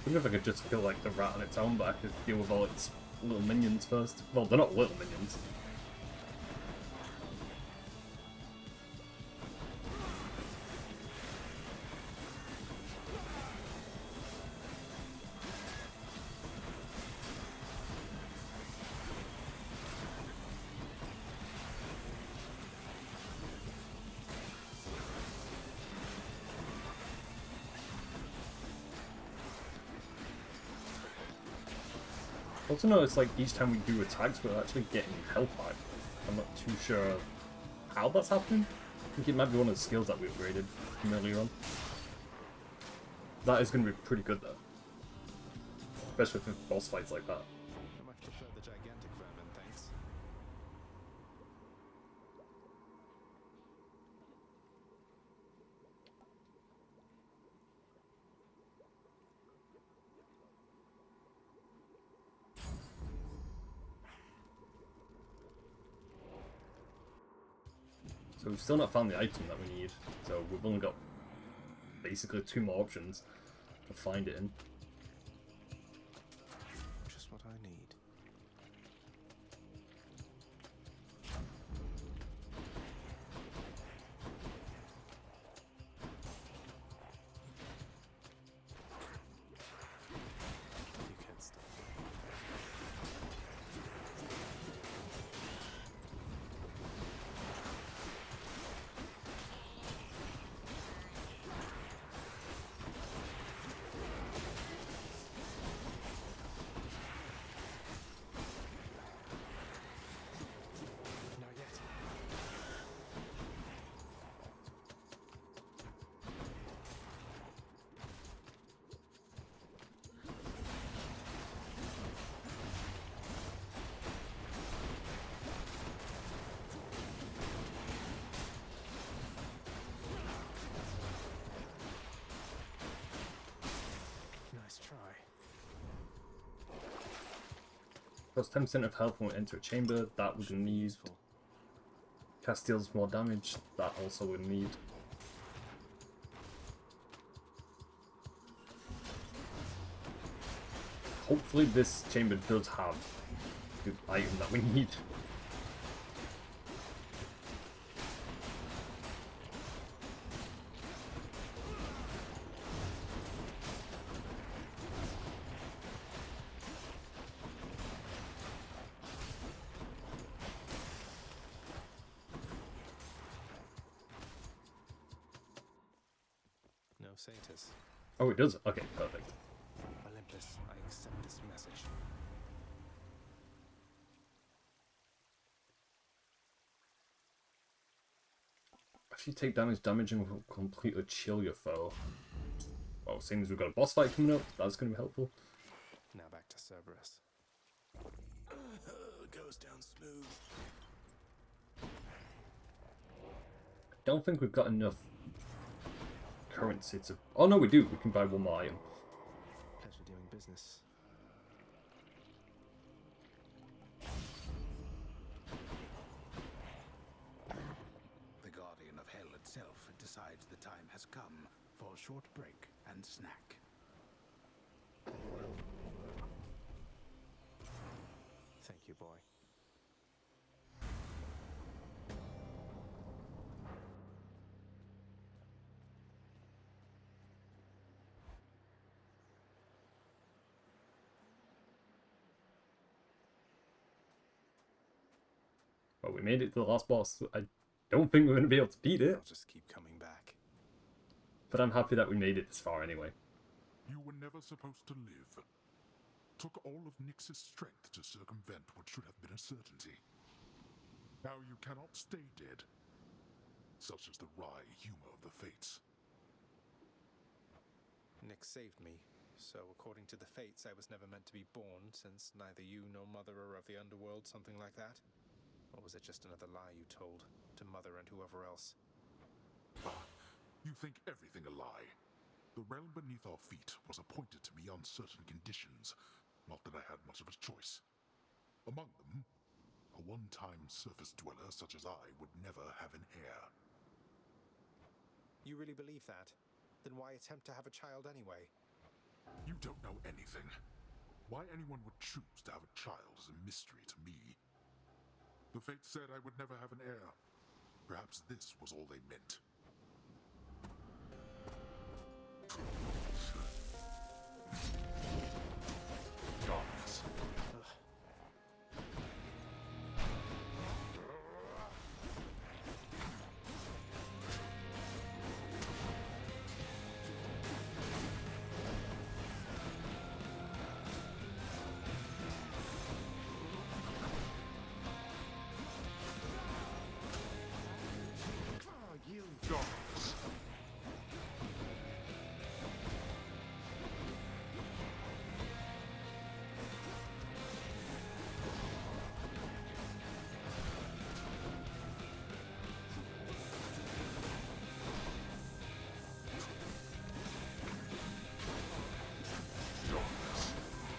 wonder if I could just kill like the rat on its own, but I could deal with all its little minions first. Well, they're not little minions. Also notice like each time we do attacks we're actually getting health back. I'm not too sure how that's happening. I think it might be one of the skills that we upgraded from earlier on. That is going to be pretty good though. Especially for boss fights like that. I much prefer the gigantic vermin, thanks. So we've still not found the item that we need, so we've only got basically 2 more options to find it in. Just what I need. You can't stop. Not yet. Nice try. Plus 10% of health when we enter a chamber, that we're going to need. Cast deals more damage, that also we need. Hopefully this chamber does have the item that we need. No satyrs. Oh, it does? Okay, perfect. Olympus, I accept this message. If you take damage will completely chill your foe. Well, seeing as we've got a boss fight coming up, that's going to be helpful. Now back to Cerberus. Goes down smooth. Don't think we've got enough currency to... Oh no, we do. We can buy one more item. Pleasure doing business. The Guardian of Hell itself decides the time has come for a short break and snack. Thank you, boy. Well, we made it to the last boss. I don't think we're going to be able to beat it, I'll just keep coming back. but I'm happy that we made it this far anyway. You were never supposed to live. Took all of Nyx's strength to circumvent what should have been a certainty. Now you cannot stay dead. Such is the wry humor of the fates. Nyx saved me, so according to the fates, I was never meant to be born, since neither you nor Mother are of the underworld, something like that? Or was it just another lie you told to Mother and whoever else? You think everything a lie. The realm beneath our feet was appointed to me on certain conditions, not that I had much of a choice. Among them, a one-time surface dweller such as I would never have an heir. You really believe that? Then why attempt to have a child anyway? You don't know anything. Why anyone would choose to have a child is a mystery to me. The Fates said I would never have an heir. Perhaps this was all they meant. Darkness. Darkness.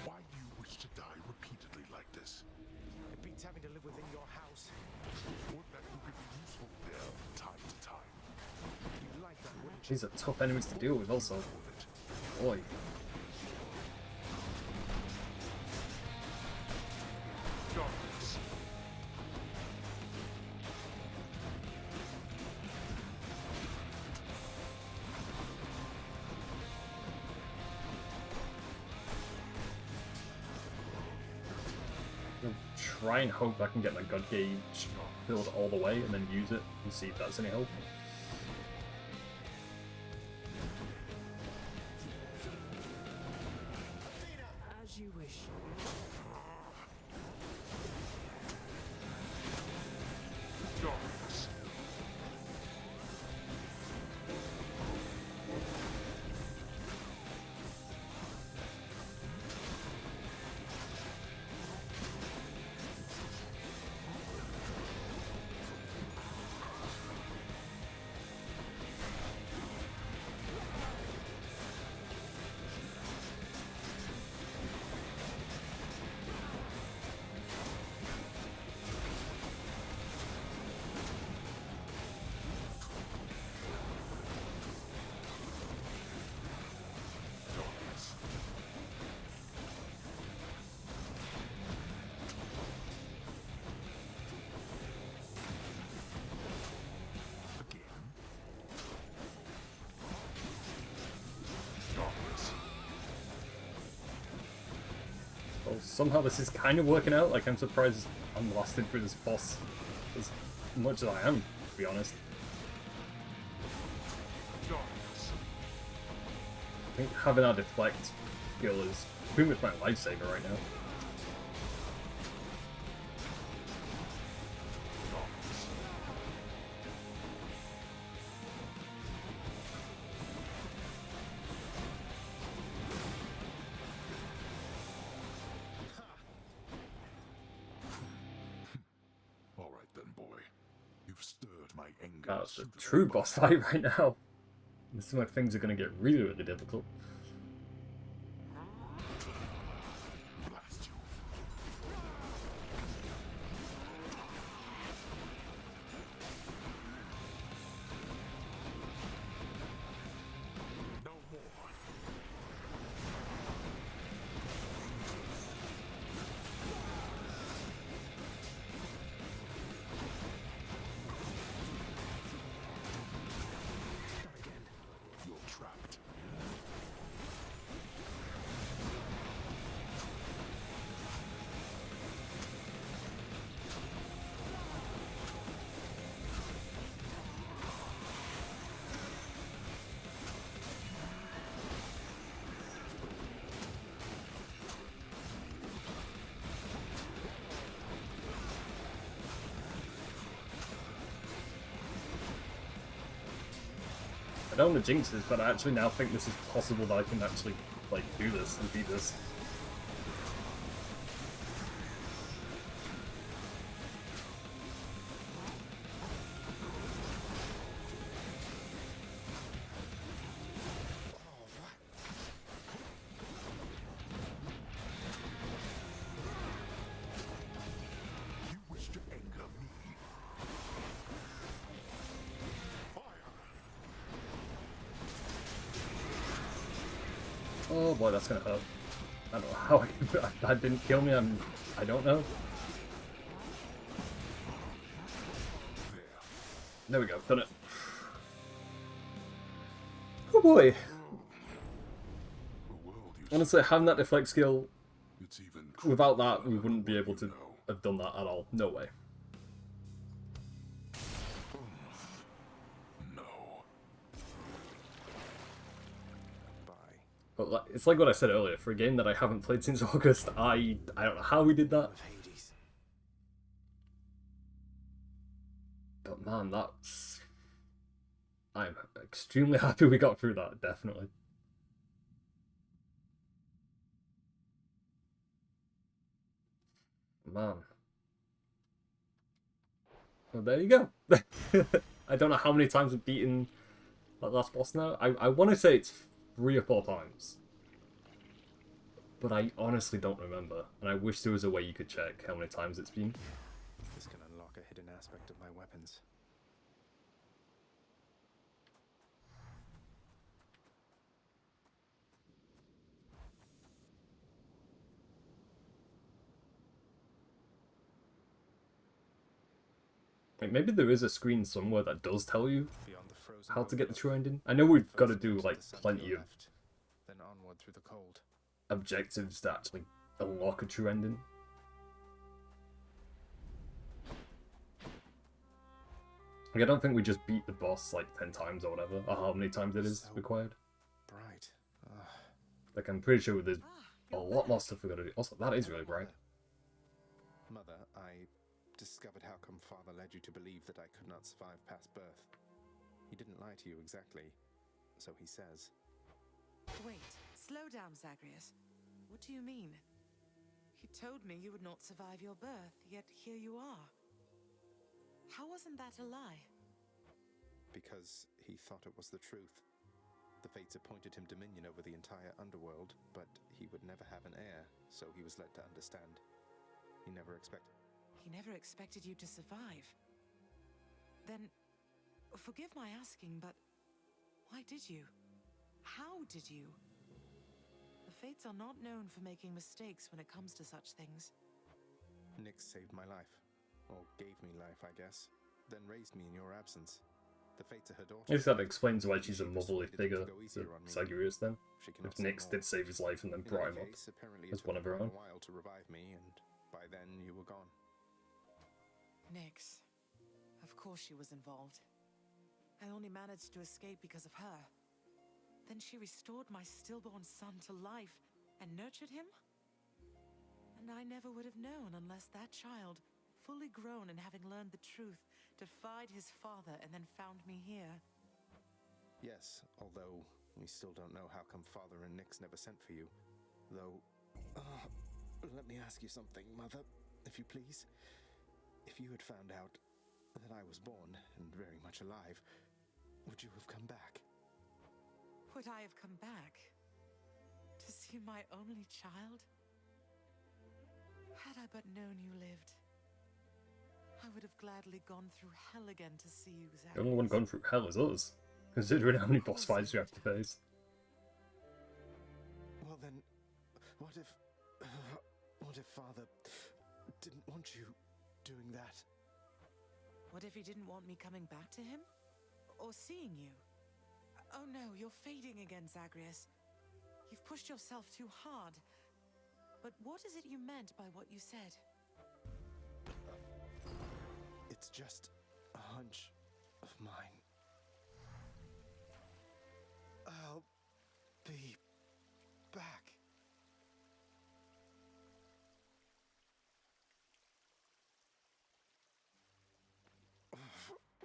Why do you wish to die repeatedly like this? It beats having to live within your house. Would that you could be useful there from time to time. You'd like that, wouldn't you? These are tough enemies to deal with also. Boy. Darkness. I'll try and hope I can get my God Gauge filled all the way and then use it and see if that's any help. As you wish. Darkness. Well, somehow this is kind of working out. Like, I'm surprised I'm lasting through this boss as much as I am, to be honest. I think having our deflect skill is pretty much my lifesaver right now. All right then, boy. You've stirred my anger. That's a true boss fight right now. This is where things are going to get really, really difficult. Blast you. No more. You're trapped. I don't want to jinx this, but I actually now think this is possible that I can actually, like, do this and beat this. You wish to anger me. Fire. Oh boy, that's gonna hurt. I don't know how that didn't kill me. I don't know. There we go, done it. Oh boy. Honestly, having that deflect skill, without that, we wouldn't be able to have done that at all. No way. But it's like what I said earlier, for a game that I haven't played since August, I don't know how we did that. But man, that's... I'm extremely happy we got through that, definitely. Man. Well, there you go. I don't know how many times we've beaten that last boss now. I want to say it's 3 or 4 times. But I honestly don't remember. And I wish there was a way you could check how many times it's been. This can unlock a hidden aspect of my weapons. Like, maybe there is a screen somewhere that does tell you how to get the true ending. I know we've got to do like plenty of then onward through the cold. objectives to actually unlock a true ending. Like, I don't think we just beat the boss like 10 times or whatever, or how many times it is required. Bright. Like, I'm pretty sure there's a lot more stuff we gotta do. Also, that is really bright. Mother, I discovered how come Father led you to believe that I could not survive past birth. He didn't lie to you exactly, so he says. Wait, slow down, Zagreus. What do you mean? He told me you would not survive your birth, yet here you are. How wasn't that a lie? Because he thought it was the truth. The Fates appointed him dominion over the entire underworld, but he would never have an heir, so he was led to understand. He never expected you to survive. Then, forgive my asking, but why did you? How did you? The Fates are not known for making mistakes when it comes to such things. Nyx saved my life. Or gave me life, I guess. Then raised me in your absence. The Fates are her daughter. I guess that explains why she's a motherly figure to Zagreus then. If Nyx did save his life and then brought him up as one of her own. A while to revive me, and by then you were gone. Nyx. Of course she was involved. I only managed to escape because of her. Then she restored my stillborn son to life and nurtured him? And I never would have known unless that child, fully grown and having learned the truth, defied his father and then found me here. Yes, although we still don't know how come Father and Nyx never sent for you. Though, let me ask you something, Mother, if you please. If you had found out that I was born and very much alive, would you have come back? Would I have come back? To see my only child? Had I but known you lived, I would have gladly gone through hell again to see you, Zagreus. The only one gone through hell is us, considering how many boss fights you have to face. Well then, what if Father didn't want you doing that? What if he didn't want me coming back to him? Or seeing you? Oh no, you're fading again, Zagreus. You've pushed yourself too hard. But what is it you meant by what you said? It's just a hunch of mine. I'll be back.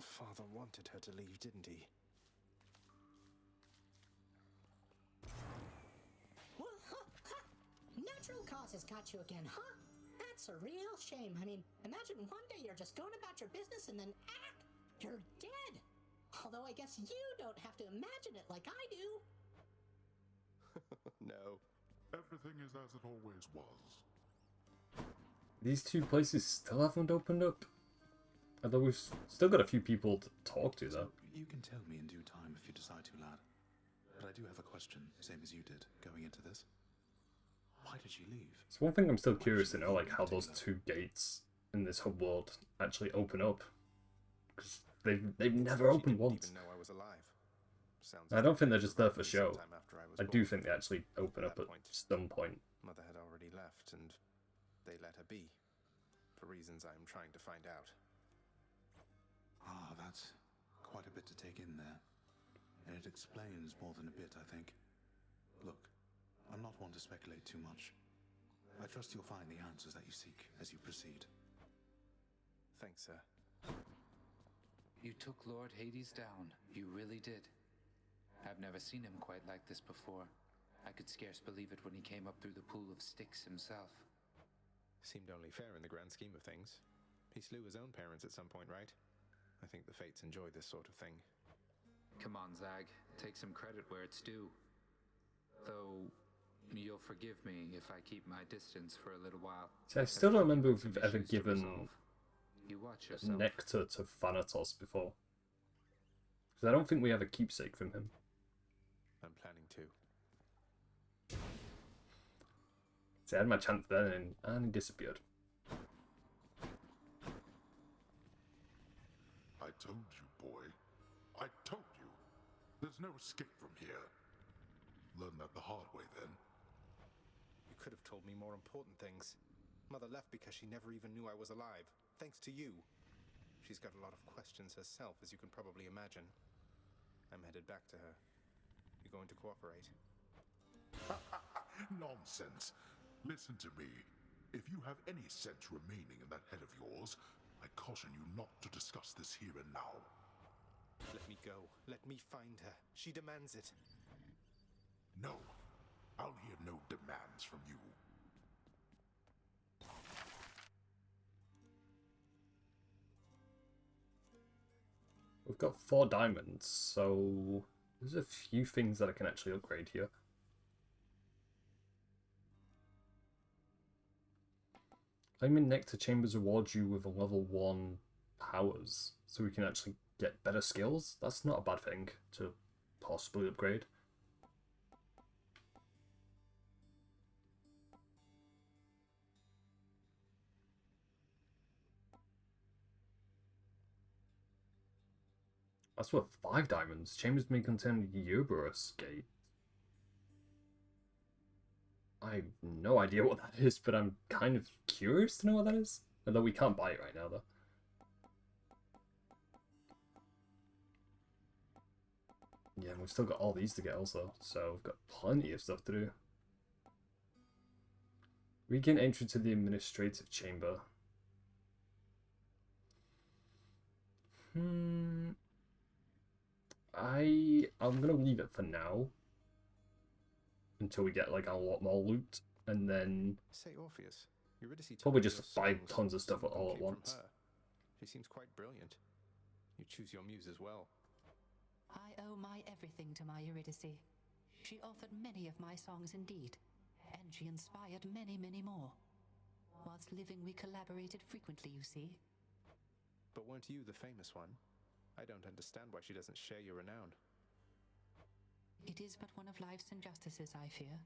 Father wanted her to leave, didn't he? Natural causes got you again, huh? That's a real shame. I mean, imagine one day you're just going about your business and then you're dead. Although I guess you don't have to imagine it like I do. No. Everything is as it always was. These two places still haven't opened up. Although we've still got a few people to talk to, though. You can tell me in due time if you decide to, lad. But I But I do have a question, same as you did, going into this. Why did she leave? It's one thing I'm still curious to know, like how those two gates in this hub world actually open up, because they've never opened once. Even know I was alive. I don't think they're just there for show. I do think they actually open up at some point. Mother had already left, and they let her be, for reasons I'm trying to find out. Ah, that's quite a bit to take in there. And it explains more than a bit, I think. Look, I'm not one to speculate too much. I trust you'll find the answers that you seek as you proceed. Thanks, sir. You took Lord Hades down. You really did. I've never seen him quite like this before. I could scarce believe it when he came up through the pool of Styx himself. Seemed only fair in the grand scheme of things. He slew his own parents at some point, right? I think the Fates enjoy this sort of thing. Come on, Zag. Take some credit where it's due. Though, you'll forgive me if I keep my distance for a little while. See, I still don't remember if we've ever given You watch yourself. nectar to Thanatos before. Because I don't think we have a keepsake from him. I'm planning to. See, I had my chance then and he disappeared. I told you, boy. I told you. There's no escape from here. Learn that the hard way, then. You could have told me more important things. Mother left because she never even knew I was alive, thanks to you. She's got a lot of questions herself, as you can probably imagine. I'm headed back to her. You going to cooperate? Nonsense. Listen to me. If you have any sense remaining in that head of yours, I caution you not to discuss this here and now. Let me go. Let me find her. She demands it. No. I'll hear no demands from you. We've got 4 diamonds, so there's a few things that I can actually upgrade here. Claiming Nectar Chambers rewards you with a level 1 powers, so we can actually get better skills. That's not a bad thing to possibly upgrade. That's worth 5 diamonds. Chambers may contain Uberus Gate. I have no idea what that is, but I'm kind of curious to know what that is. Although we can't buy it right now, though. Yeah, and we've still got all these to get also, so we've got plenty of stuff to do. Regain entry to the administrative chamber. I'm gonna leave it for now until we get like a lot more loot, and then Say, Orpheus, Eurydice probably told me just your buy songs tons of stuff some of them all at came from once. her. She seems quite brilliant. You choose your muse as well. I owe my everything to my Eurydice. She authored many of my songs indeed, and she inspired many, many more. Whilst living, we collaborated frequently, you see. But weren't you the famous one? I don't understand why she doesn't share your renown. It is but one of life's injustices, I fear.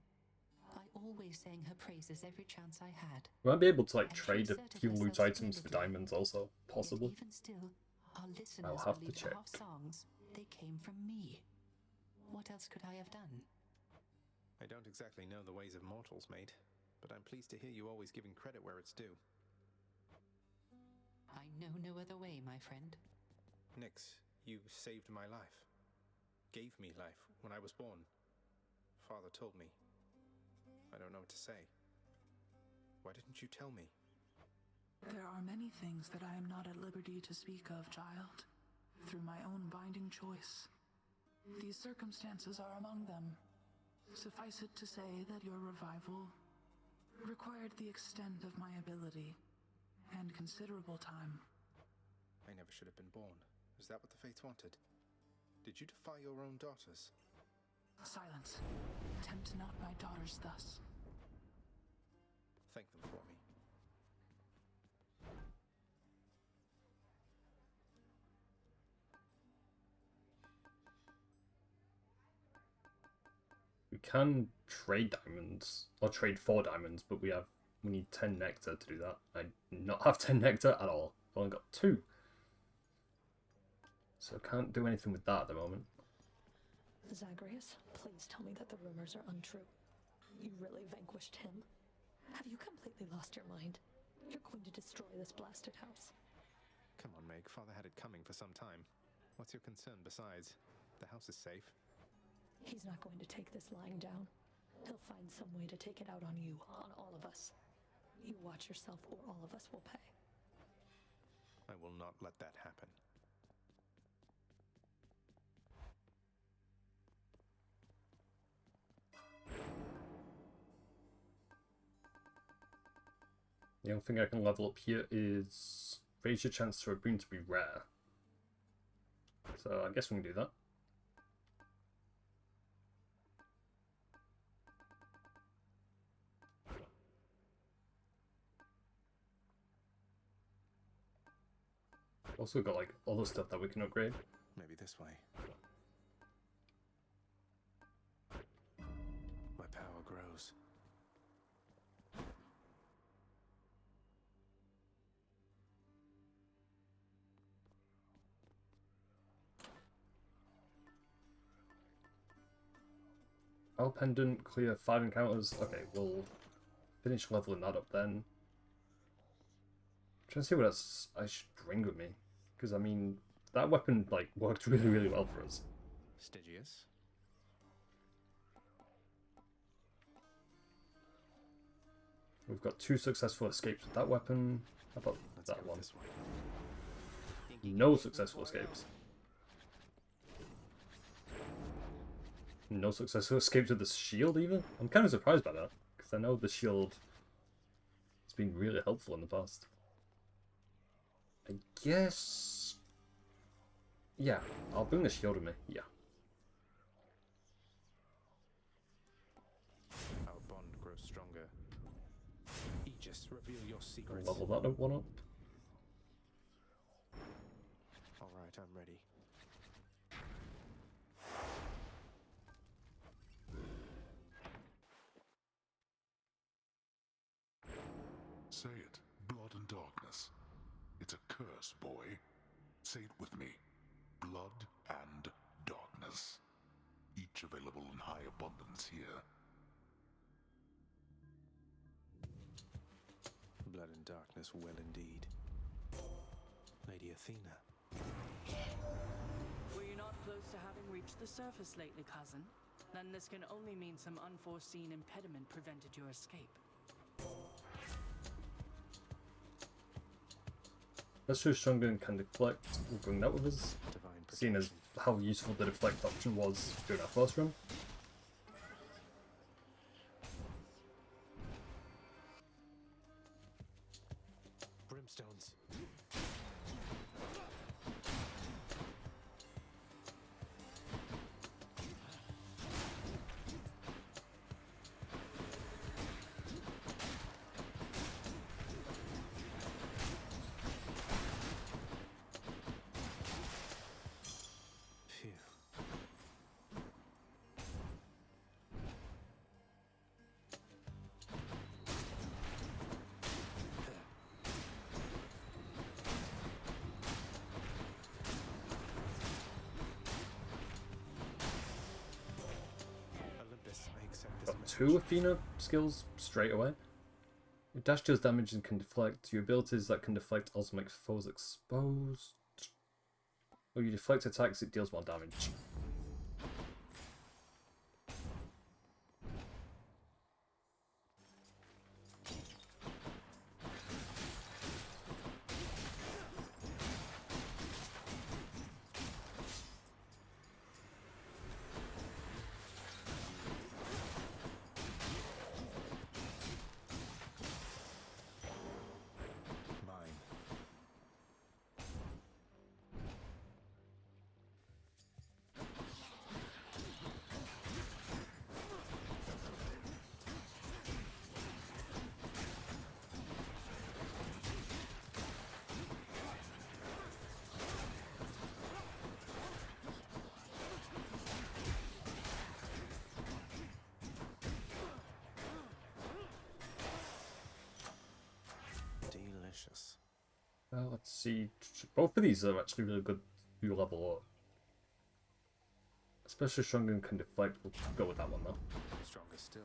I always sang her praises every chance I had. We might be able to like And she trade a asserted few loot herself items for splendidly. diamonds also, possibly. Yet even still, our listeners I'll have to believed check. our songs, they came from me. What else could I have done? I don't exactly know the ways of mortals, mate, but I'm pleased to hear you always giving credit where it's due. I know no other way, my friend. Nyx, you saved my life. Gave me life when I was born. Father told me. I don't know what to say. Why didn't you tell me? There are many things that I am not at liberty to speak of, child, through my own binding choice. These circumstances are among them. Suffice it to say that your revival required the extent of my ability and considerable time. I never should have been born. Is that what the Fates wanted? Did you defy your own daughters? Silence. Tempt not my daughters thus. Thank them for me. can trade diamonds, or trade 4 diamonds, but we need 10 nectar to do that. I do not have 10 nectar at all. I've only got 2. So I can't do anything with that at the moment. Zagreus, please tell me that the rumors are untrue. You really vanquished him? Have you completely lost your mind? You're going to destroy this blasted house. Come on, Meg. Father had it coming for some time. What's your concern besides? The house is safe. He's not going to take this lying down. He'll find some way to take it out on you, on all of us. You watch yourself or all of us will pay. I will not let that happen. The only thing I can level up here is raise your chance for a boon to be rare. So I guess we can do that. Also got like other stuff that we can upgrade. Maybe this way. My power grows. Our pendant, clear 5 encounters. Okay, we'll finish leveling that up then. I'm trying to see what else I should bring with me. Because, I mean, that weapon, like, worked really, really well for us. Stygius. We've got 2 successful escapes with that weapon. How about that one? No successful escapes. No successful escapes with the shield, even? I'm kind of surprised by that, because I know the shield has been really helpful in the past. I guess... yeah, I'll bring the shield with me, yeah. Our bond grows stronger. Aegis, reveal your secrets. Level that one up. Alright, I'm ready. Say it. Blood and darkness. It's a curse, boy. Say it with me. Blood and darkness. Each available in high abundance here. Blood and darkness well indeed. Lady Athena. Were you not close to having reached the surface lately, cousin? Then this can only mean some unforeseen impediment prevented your escape. Let's show stronger and can deflect. We'll bring that with us. Seeing as how useful the deflect option was during our first run. Brimstones. Got 2 Athena skills straight away. Your dash deals damage and can deflect. Your abilities that can deflect also make foes exposed. Or you deflect attacks, it deals more damage. Let's see. Both of these are actually really good to level up. Especially Shogun can deflect. We'll go with that one though. Stronger still.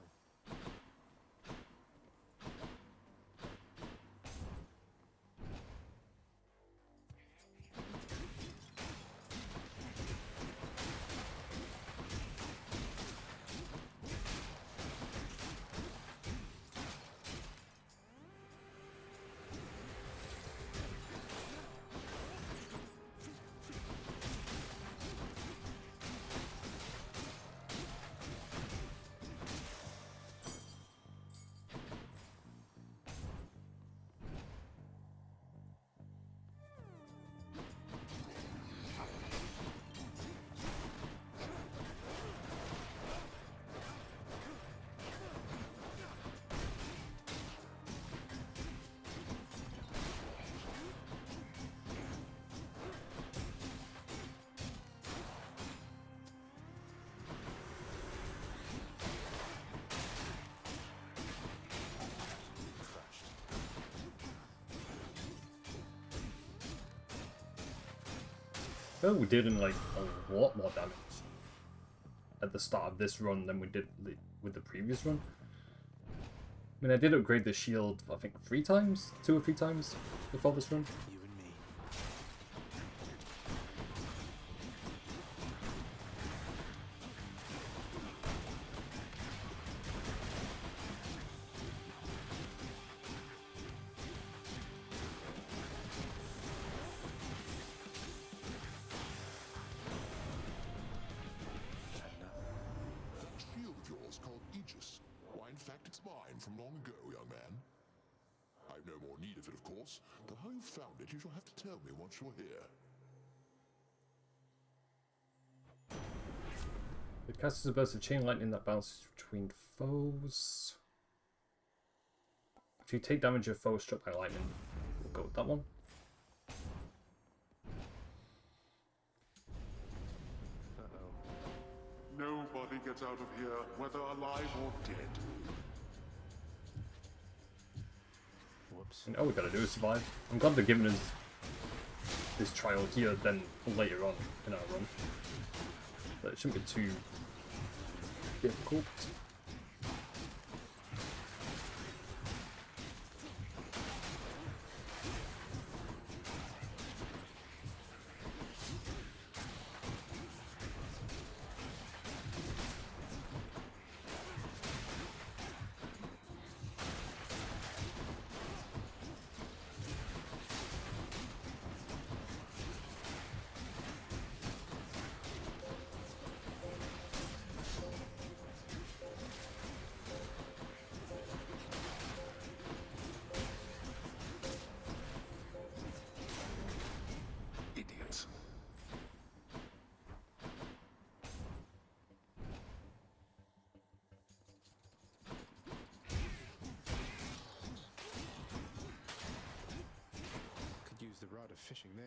Oh, we did in like a lot more damage at the start of this run than we did with the previous run. I mean, I did upgrade the shield, I think 3 times? 2 or 3 times before this run. You and me. Shield of yours called Aegis. Why, in fact, it's mine from long ago, young man. I've no more need of it, of course, but how you found it you shall have to tell me once you're here. It casts a burst of chain lightning that bounces between foes. If you take damage of foes struck by lightning, we'll go with that one. Nobody gets out of here, whether alive or dead. Whoops. And all we gotta do is survive. I'm glad they're giving us this trial here than later on in our run. But it shouldn't be too difficult. Idiots. Could use the rod of fishing there.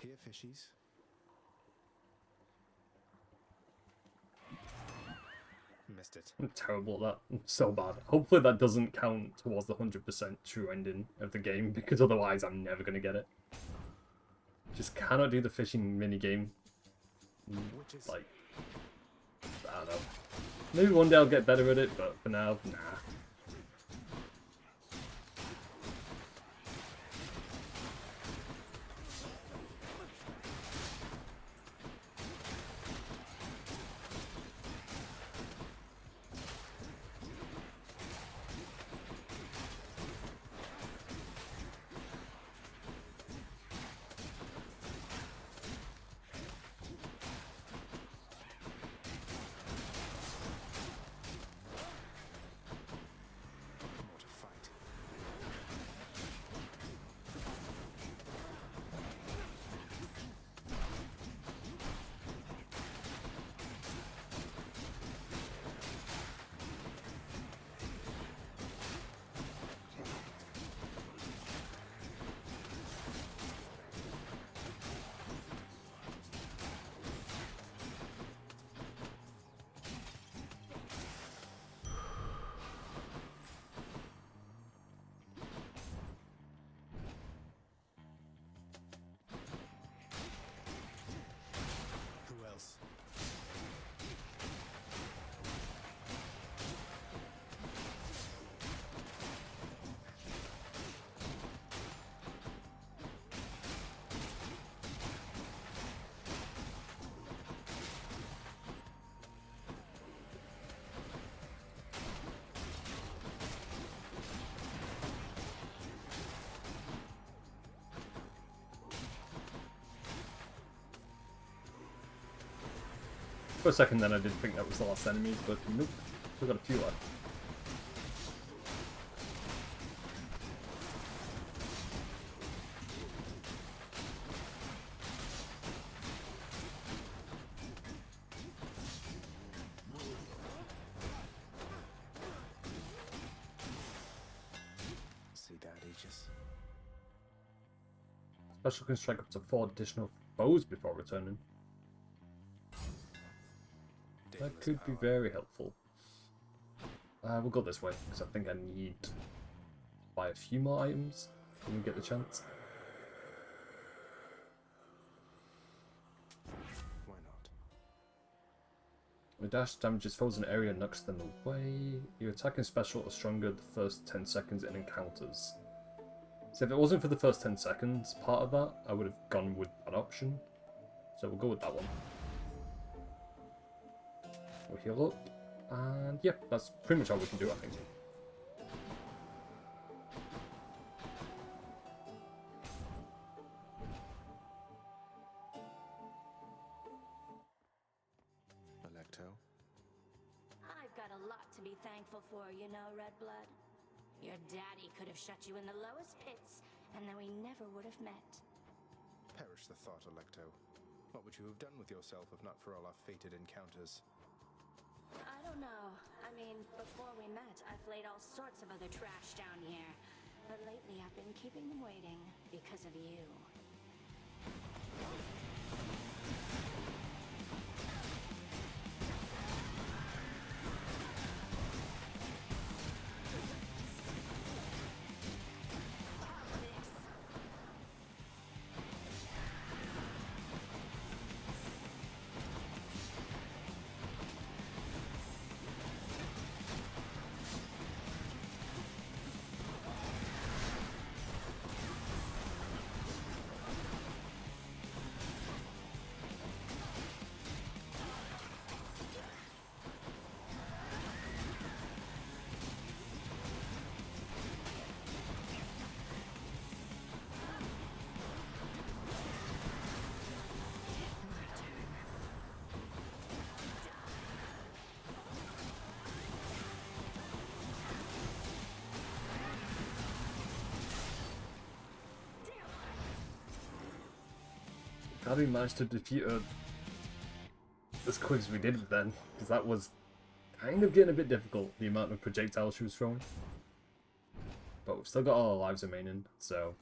Here, fishies. Missed it. I'm terrible at that. I'm so bad. Hopefully that doesn't count towards the 100% true ending of the game, because otherwise I'm never going to get it. Just cannot do the fishing minigame. Like, I don't know. Maybe one day I'll get better at it, but for now, nah. For a second then I did think that was the last enemy, but nope. Still got a few left. See that, Aegis? Special can strike up to 4 additional foes before returning. That could be very helpful. We'll go this way, because I think I need to buy a few more items when we get the chance. Why not? With dash damages foes in an area, knocks them away. Your attack and special are stronger the first 10 seconds in encounters. So if it wasn't for the first 10 seconds part of that, I would have gone with that option. So we'll go with that one. We'll heal up. And yeah, that's pretty much all we can do, I think. Alecto? I've got a lot to be thankful for, you know, Redblood. Your daddy could have shut you in the lowest pits, and then we never would have met. Perish the thought, Alecto. What would you have done with yourself if not for all our fated encounters? I don't know. I mean, before we met, I've laid all sorts of other trash down here. But lately I've been keeping them waiting because of you. Glad we managed to defeat her as quick as we did then, because that was kind of getting a bit difficult, the amount of projectiles she was throwing. But we've still got all our lives remaining, so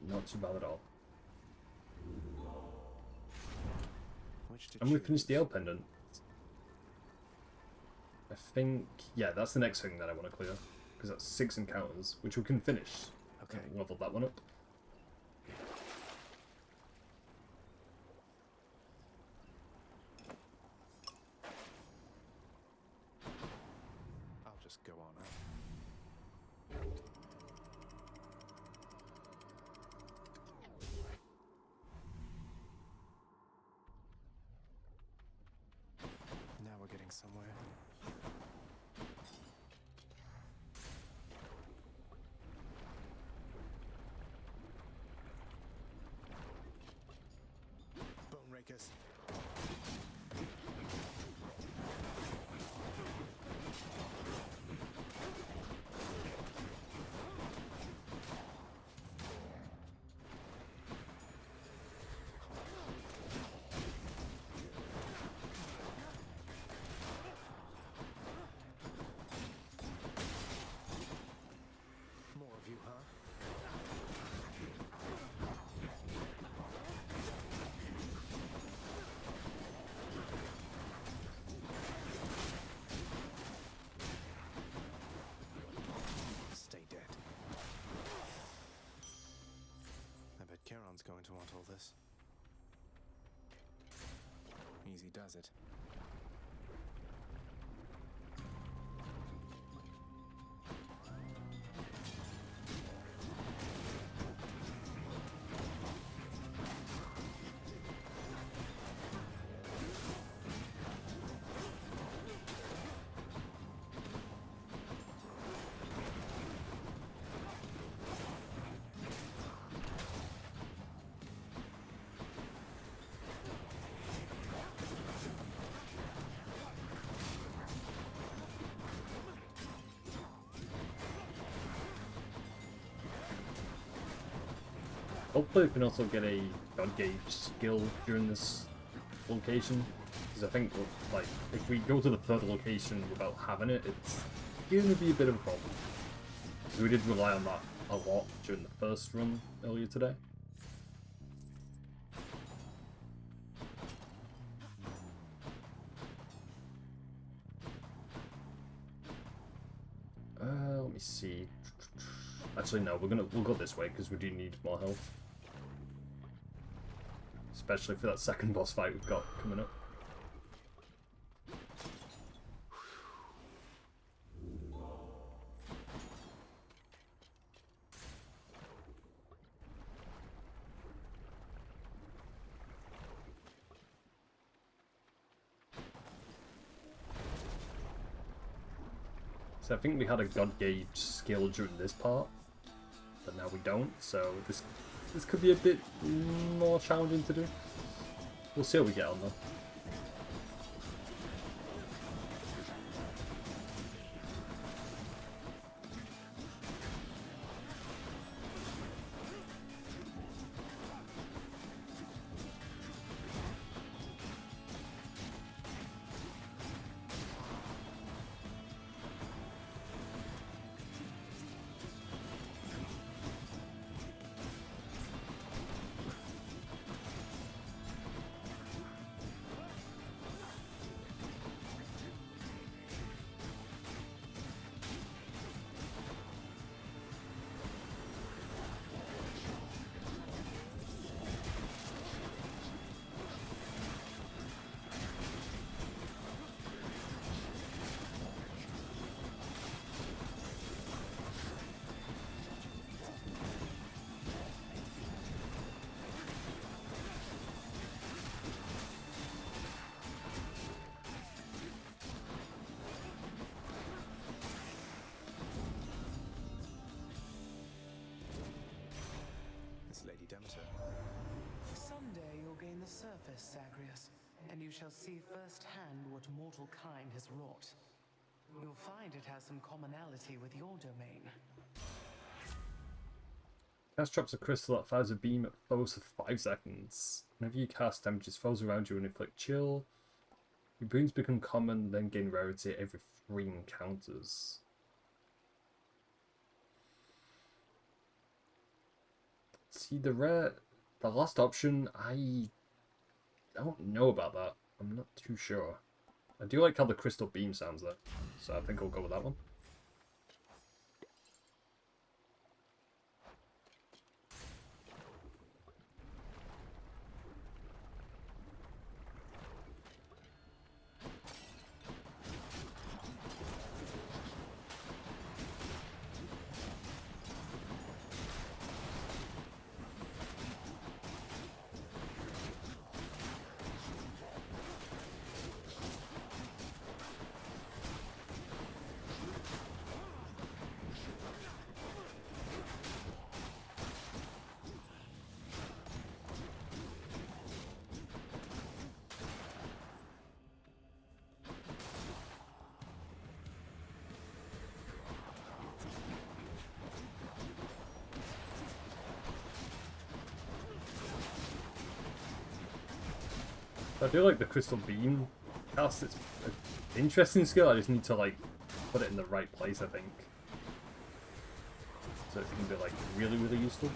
not too bad at all. And we finished the L pendant. I think, yeah, that's the next thing that I want to clear, because that's 6 encounters, which we can finish. Okay. Level that one up. I'll just go on up. Now we're getting somewhere. Bone Rakers. More of you, huh? Stay dead. I bet Charon's going to want all this. Easy does it. hopefully we can also get a God Gauge skill during this location. Because I think, like, if we go to the third location without having it, it's going to be a bit of a problem. Because we did rely on that a lot during the first run earlier today. Let me see. Actually, no, we'll go this way because we do need more health. Especially for that second boss fight we've got coming up. So I think we had a God Gauge skill during this part, but now we don't, so this could be a bit more challenging to do. We'll see how we get on though. Lady Demeter. Someday you'll gain the surface, Zagreus, and you shall see firsthand what mortal kind has wrought. You'll find it has some commonality with your domain. Cast drops a crystal that fires a beam at foes for 5 seconds. Whenever you cast, damages foes around you and inflict chill. Your boons become common, then gain rarity every 3 encounters. See, the last option, I don't know about that. I'm not too sure. I do like how the crystal beam sounds though, so I think I'll go with that one. I do like the crystal beam cast. It's an interesting skill. I just need to like put it in the right place, I think, so it can be like really useful.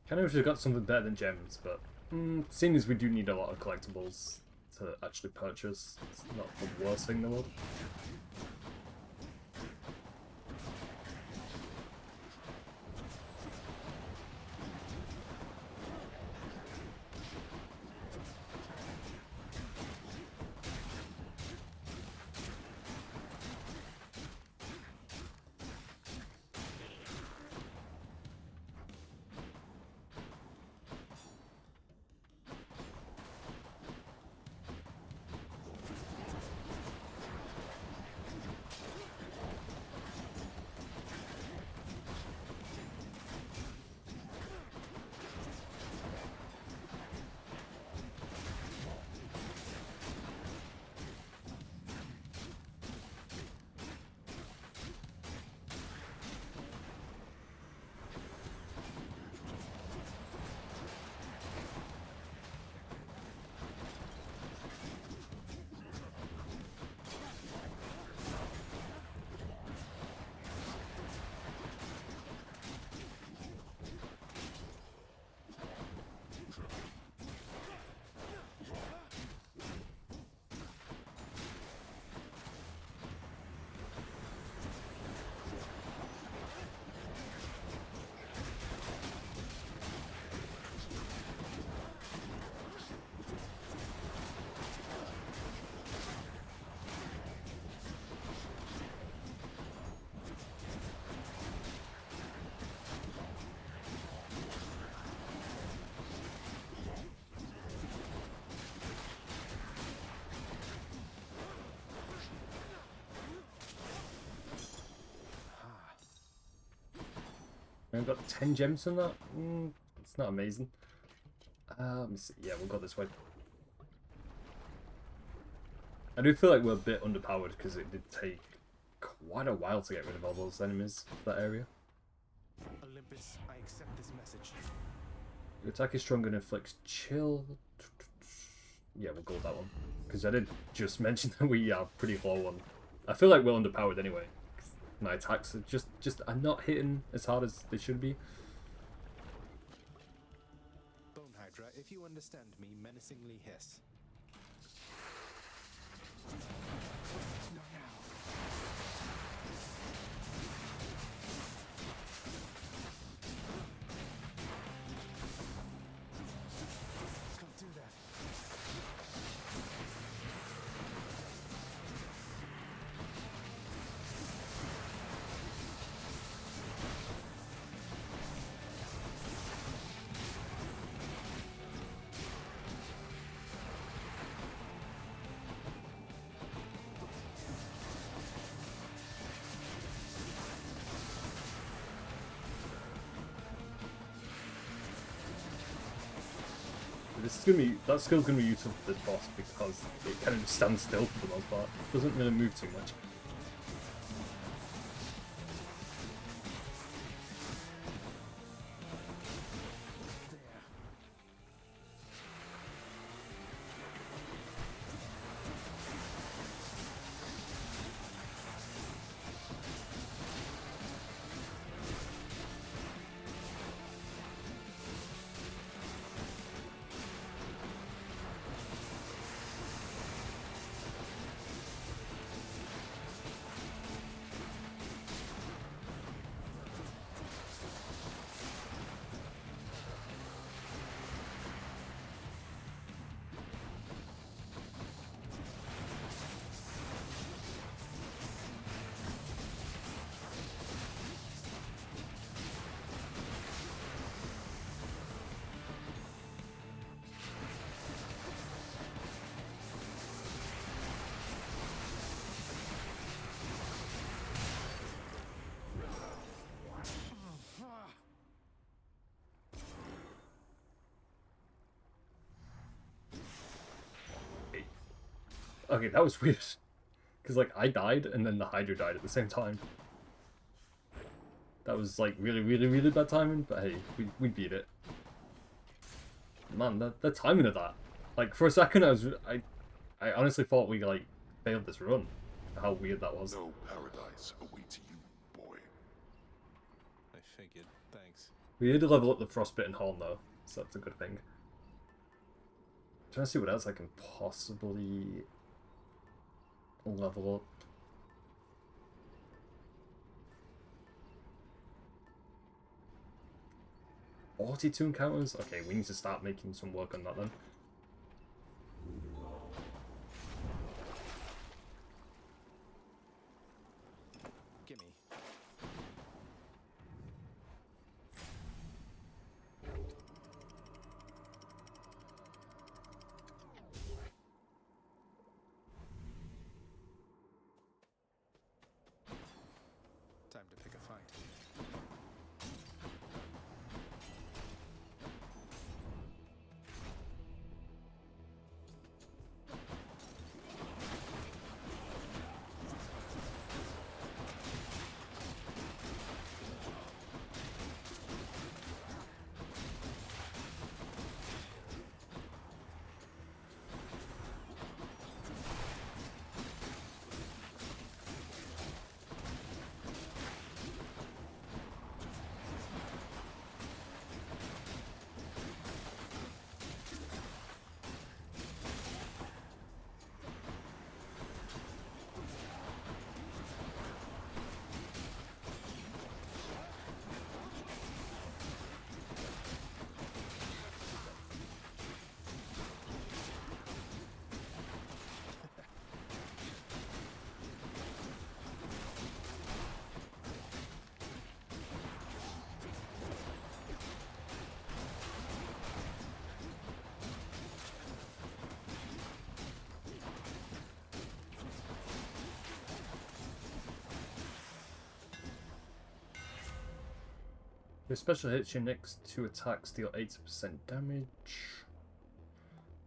Kind of wish we got something better than gems, but seeing as we do need a lot of collectibles to actually purchase, it's not the worst thing in the world. I've got 10 gems from that. It's not amazing. Let me see. Yeah, we'll go this way. I do feel like we're a bit underpowered because it did take quite a while to get rid of all those enemies for that area. Olympus, I accept this message. Your attack is stronger and inflicts chill. Yeah, we'll go with that one. Because I did just mention that we are pretty low on... I feel like we're underpowered anyway. My attacks are just are not hitting as hard as they should be. Bone Hydra, if you understand me, menacingly hiss. Not now. Don't do that. This is gonna be, that skill's gonna be useful for this boss because it kind of just stands still for the most part. It doesn't really move too much. Okay, that was weird. Because, like, I died, and then the Hydra died at the same time. That was, like, really, really, really bad timing, but hey, we beat it. Man, the timing of that. Like, for a second, I honestly thought we, like, failed this run. How weird that was. No paradise awaits you, boy. I figured. Thanks. We did level up the Frostbitten Horn, though, so that's a good thing. I'm trying to see what else I can possibly level up. Forty-two encounters? Okay, we need to start making some work on that then. Gimme. Time to pick a fight. Your special hits your next 2 attacks deal 80% damage.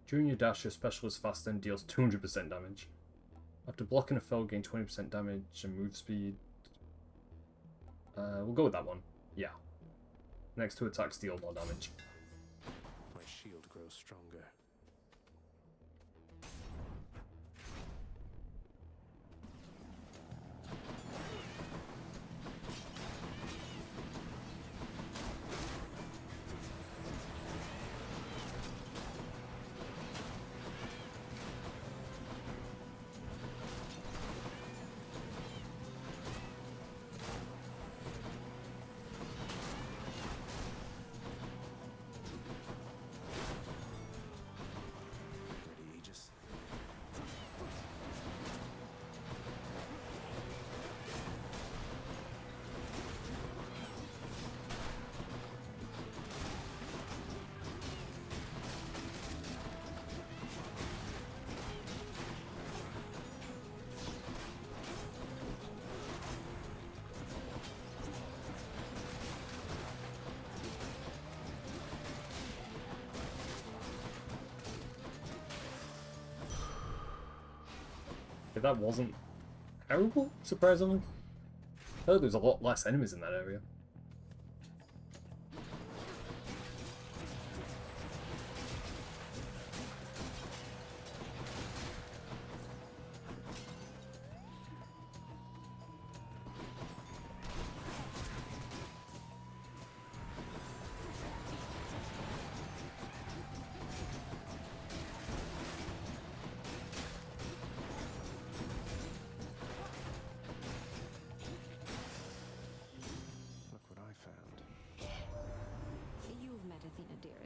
During your dash, your special is faster and deals 200% damage. After blocking a foe, gain 20% damage and move speed. We'll go with that one. Yeah. Next 2 attacks deal more damage. My shield grows stronger. That wasn't terrible, surprisingly. I thought there was a lot less enemies in that area.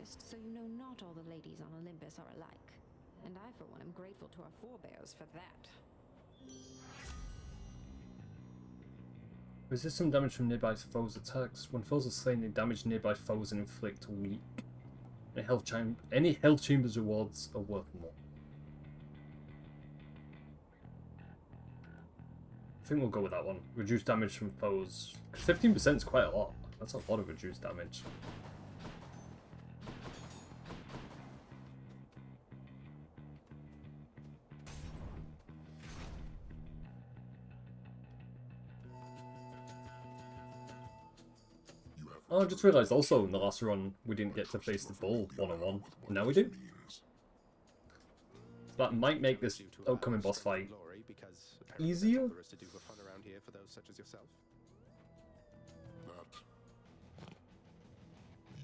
So you know not all the ladies on Olympus are alike. And I, for one, am grateful to our forebears for that. Resist some damage from nearby foes' attacks. When foes are slain, they damage nearby foes and inflict weak. Any health chambers rewards are worth more. I think we'll go with that one. Reduce damage from foes. 15% is quite a lot. That's a lot of reduced damage. Oh, I just realised also in the last run we didn't get to face the bull one-on-one. Now we do. That might make this upcoming boss fight easier.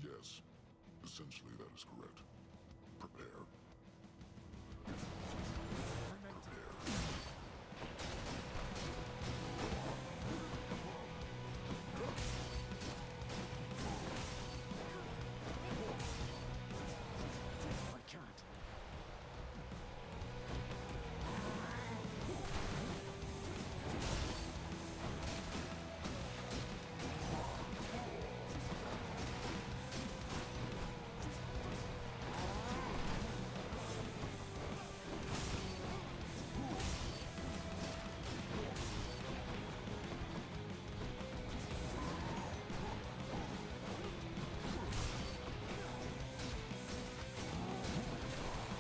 Yes, essentially that is correct. Prepare.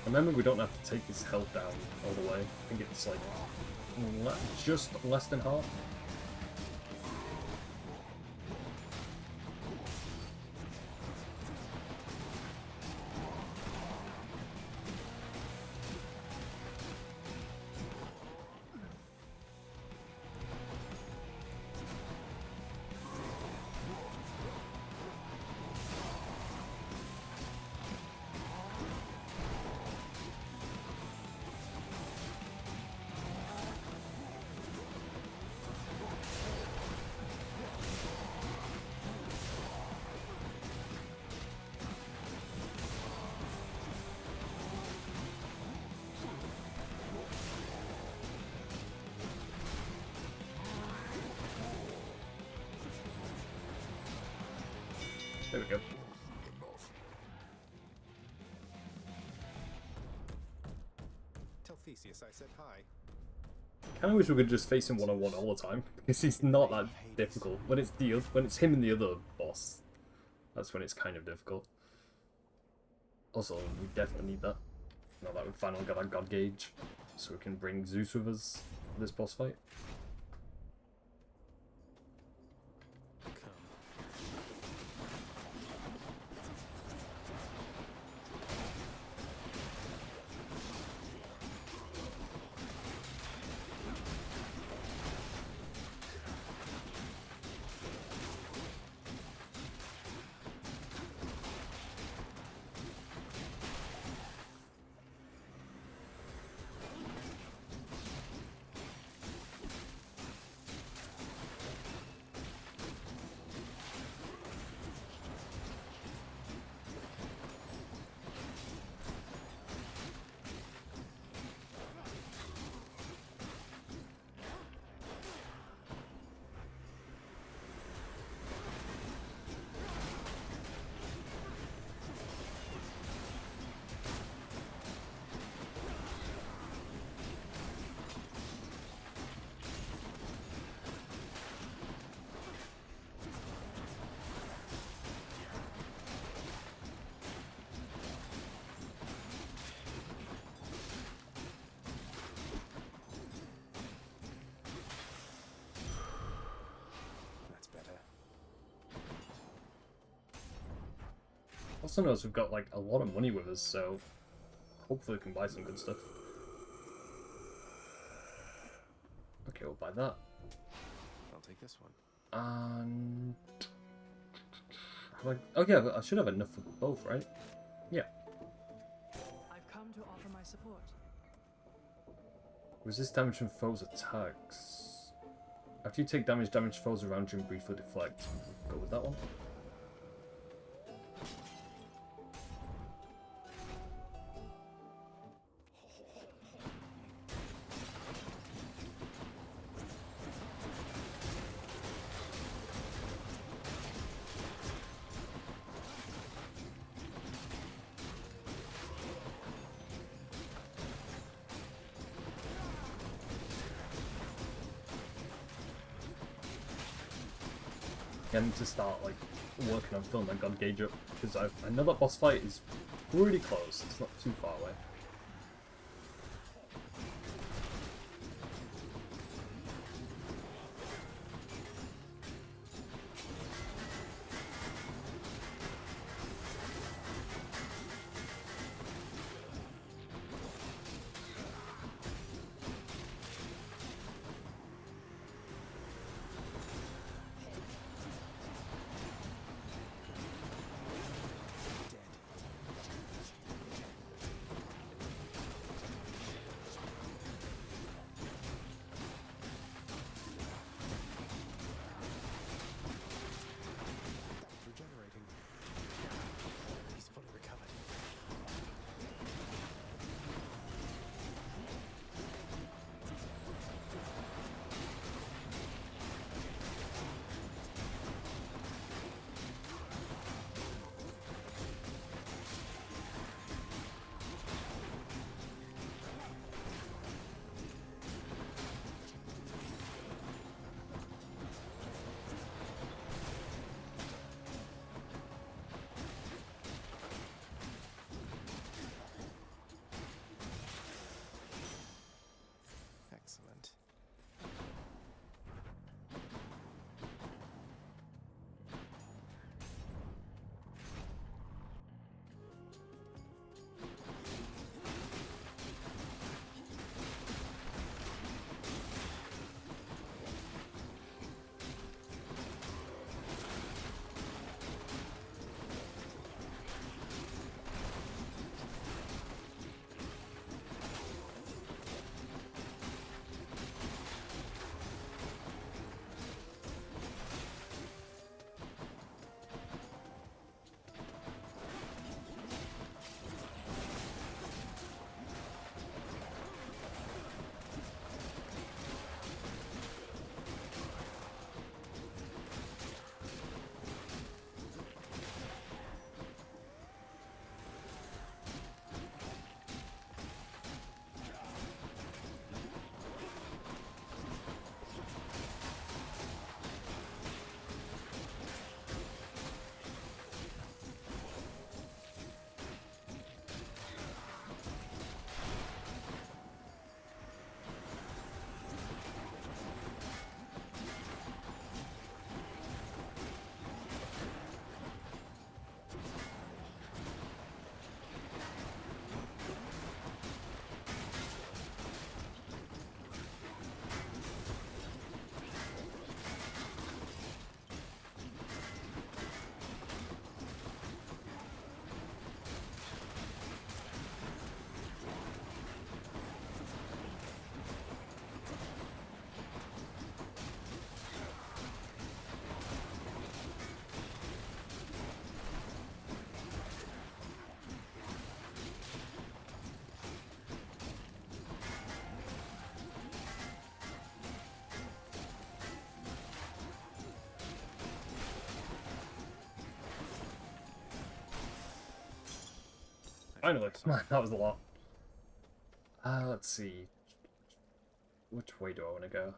Remember, we don't have to take his health down all the way. I think it's like just less than half. There we go. Tell Theseus I said hi. Kinda wish we could just face him one-on-one all the time, because he's not that difficult. When it's him and the other boss, That's when it's kind of difficult. Also, we definitely need that. Now that we've finally got our God Gauge, so we can bring Zeus with us for this boss fight. Also notice we've got like a lot of money with us, so hopefully we can buy some good stuff. Okay, we'll buy that. I'll take this one. And oh yeah, I should have enough for both, right? Yeah. I've come to offer my support. Resist damage from foes' attacks. After you take damage, foes around you and briefly deflect. Go with that one. I need to start like working on filling my God Gauge up, because I know that boss fight is pretty close. It's not too far away. Finally, man, that was a lot. Let's see. Which way do I want to go?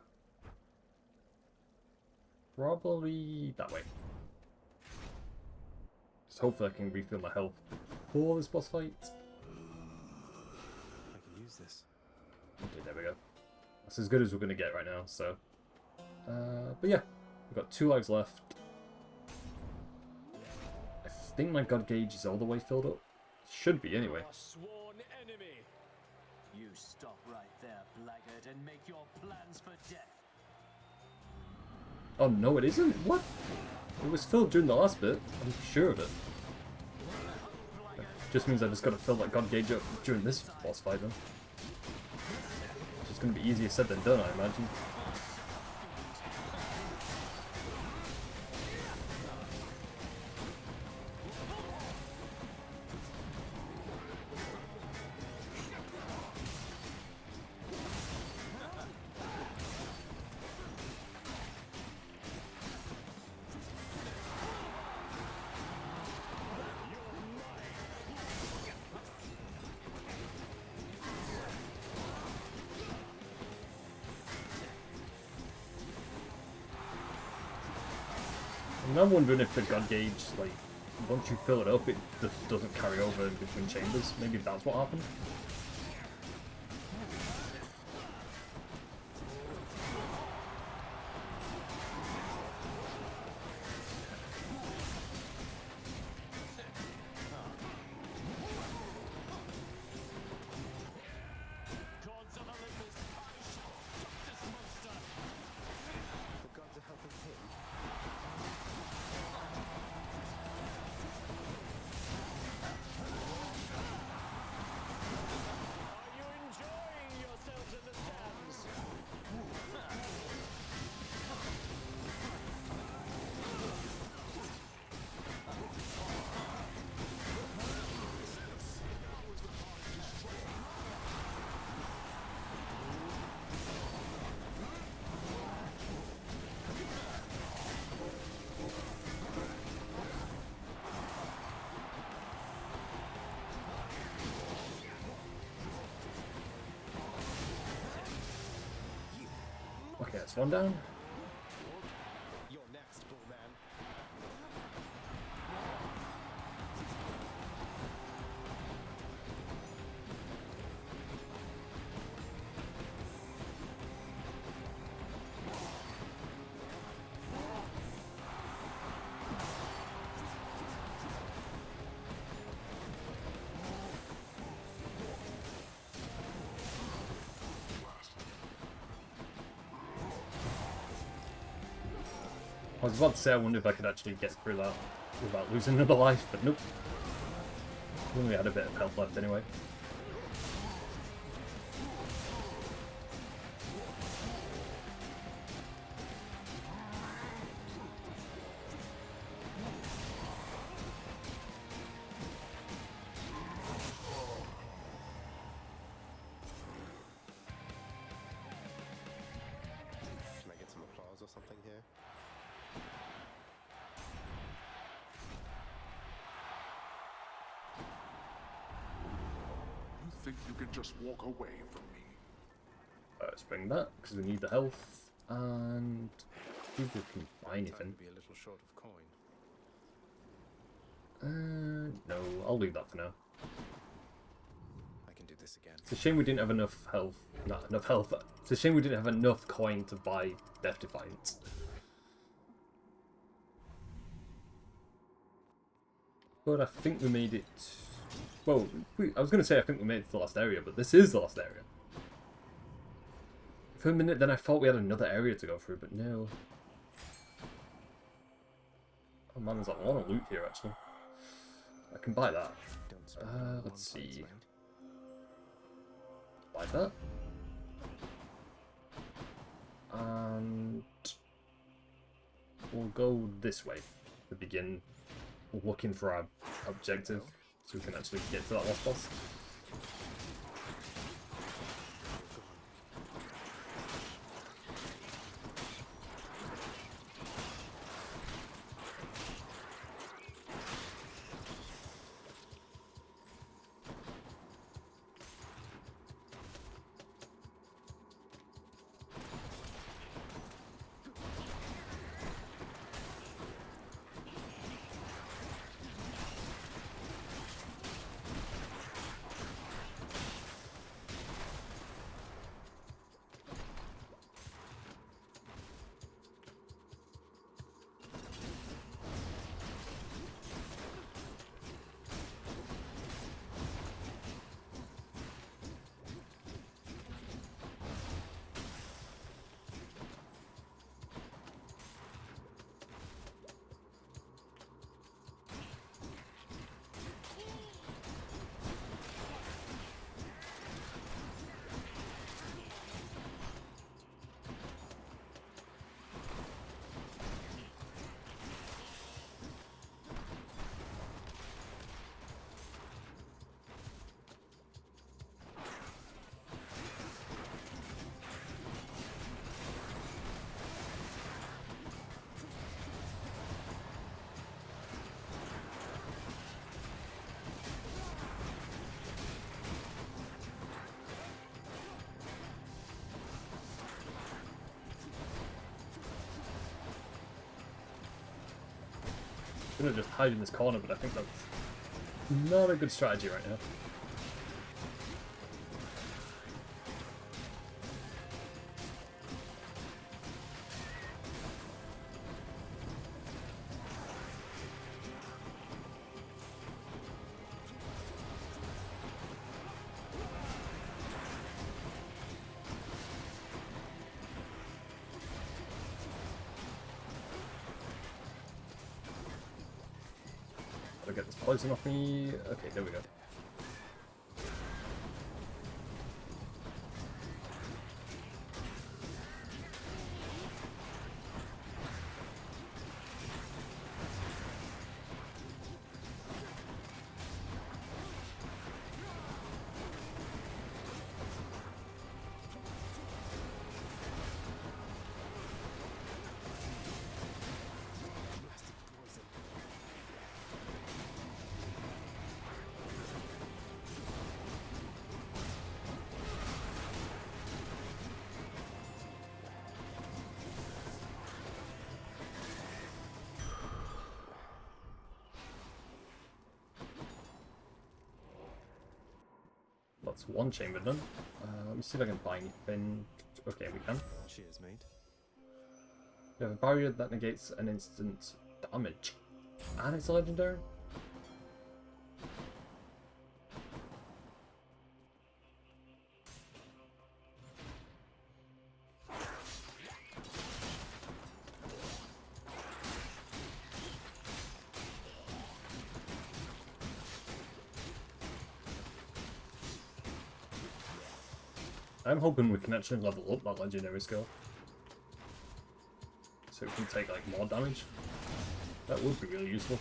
Probably that way. Just hopefully I can refill my health for this boss fight. I can use this. Okay, there we go. That's as good as we're going to get right now, so... but yeah, we've got 2 lives left. I think my god gauge is all the way filled up. Should be, anyway. Sworn enemy. You stop right there, blackguard, and make your plans for death. Oh, no, it isn't? What? It was filled during the last bit. I'm sure of it. Just means I just got to fill that god gauge up during this boss fight, then. It's going to be easier said than done, I imagine. And I'm wondering if the god gauge, like, once you fill it up, it just doesn't carry over in between chambers. Maybe that's what happened. Okay, that's one down. You're next, Bullman. I was about to say I wonder if I could actually get through that without losing another life, but nope. We only had a bit of health left anyway. Can I get some applause or something here? You think you can just walk away from me? Let's bring that, because we need the health, and people can buy anything. Be a little short of coin. No, I'll leave that for now. I can do this again. It's a shame we didn't have enough health. Not enough health. It's a shame we didn't have enough coin to buy Death Defiance. But I think we made it... Well, I was going to say I think we made it to the last area, but this is the last area. For a minute then I thought we had another area to go through, but no. Oh man, there's a lot of loot here actually. I can buy that. Let's see. Buy that. And we'll go this way to begin looking for our objective, so we can actually get to that last boss. gonna just hide in this corner, but I think that's not a good strategy right now. Gotta get this poison off me. Okay, there we go. That's one chamber done. Let me see if I can buy anything. Okay, we can. Cheers, mate. You have a barrier that negates an instant damage. And it's a legendary? I'm hoping we can actually level up that legendary skill. So we can take like more damage. That would be really useful.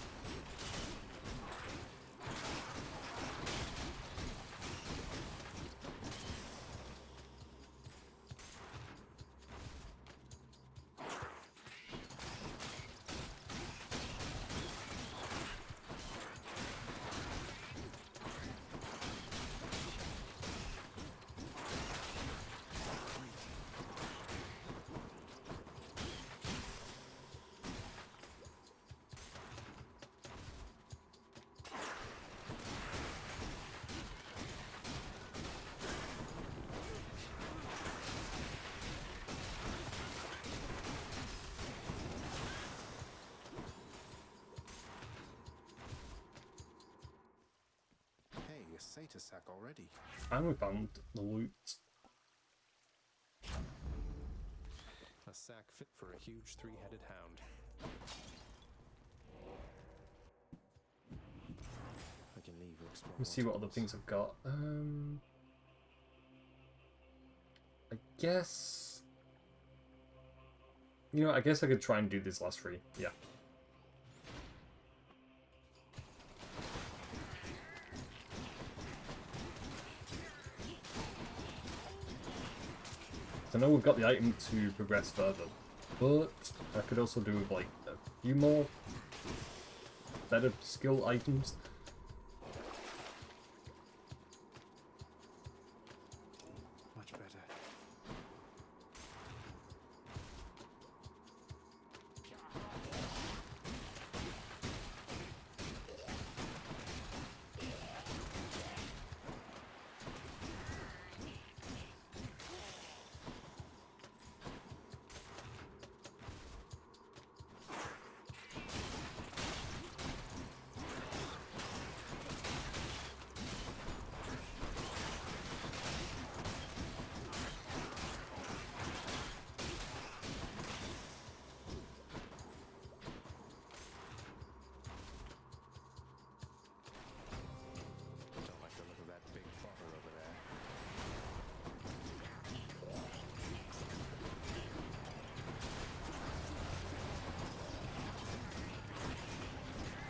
Satyr sack already. And we found the loot. A sack fit for a huge three-headed hound. I can leave or explore. Let's see what other things I've got. I guess... You know, I guess I could try and do these last three. Yeah. I know we've got the item to progress further, but I could also do with like a few more better skill items. Much better.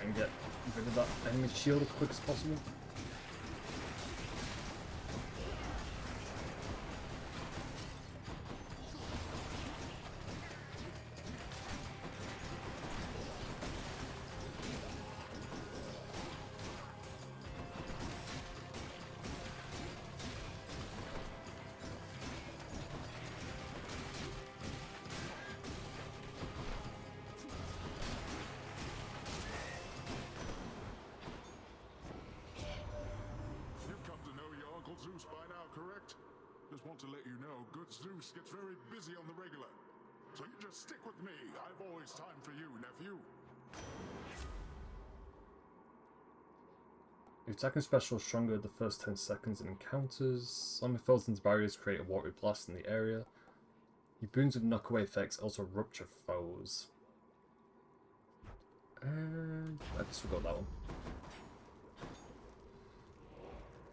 And get rid of that enemy shield as quick as possible. just want to let you know good Zeus gets very busy on the regular. So you just stick with me. I've always time for you, nephew. Your attacking special is stronger the first 10 seconds in encounters. Slamming foes into barriers create a watery blast in the area. Your boons with knockaway effects also rupture foes. I guess we'll go with that one.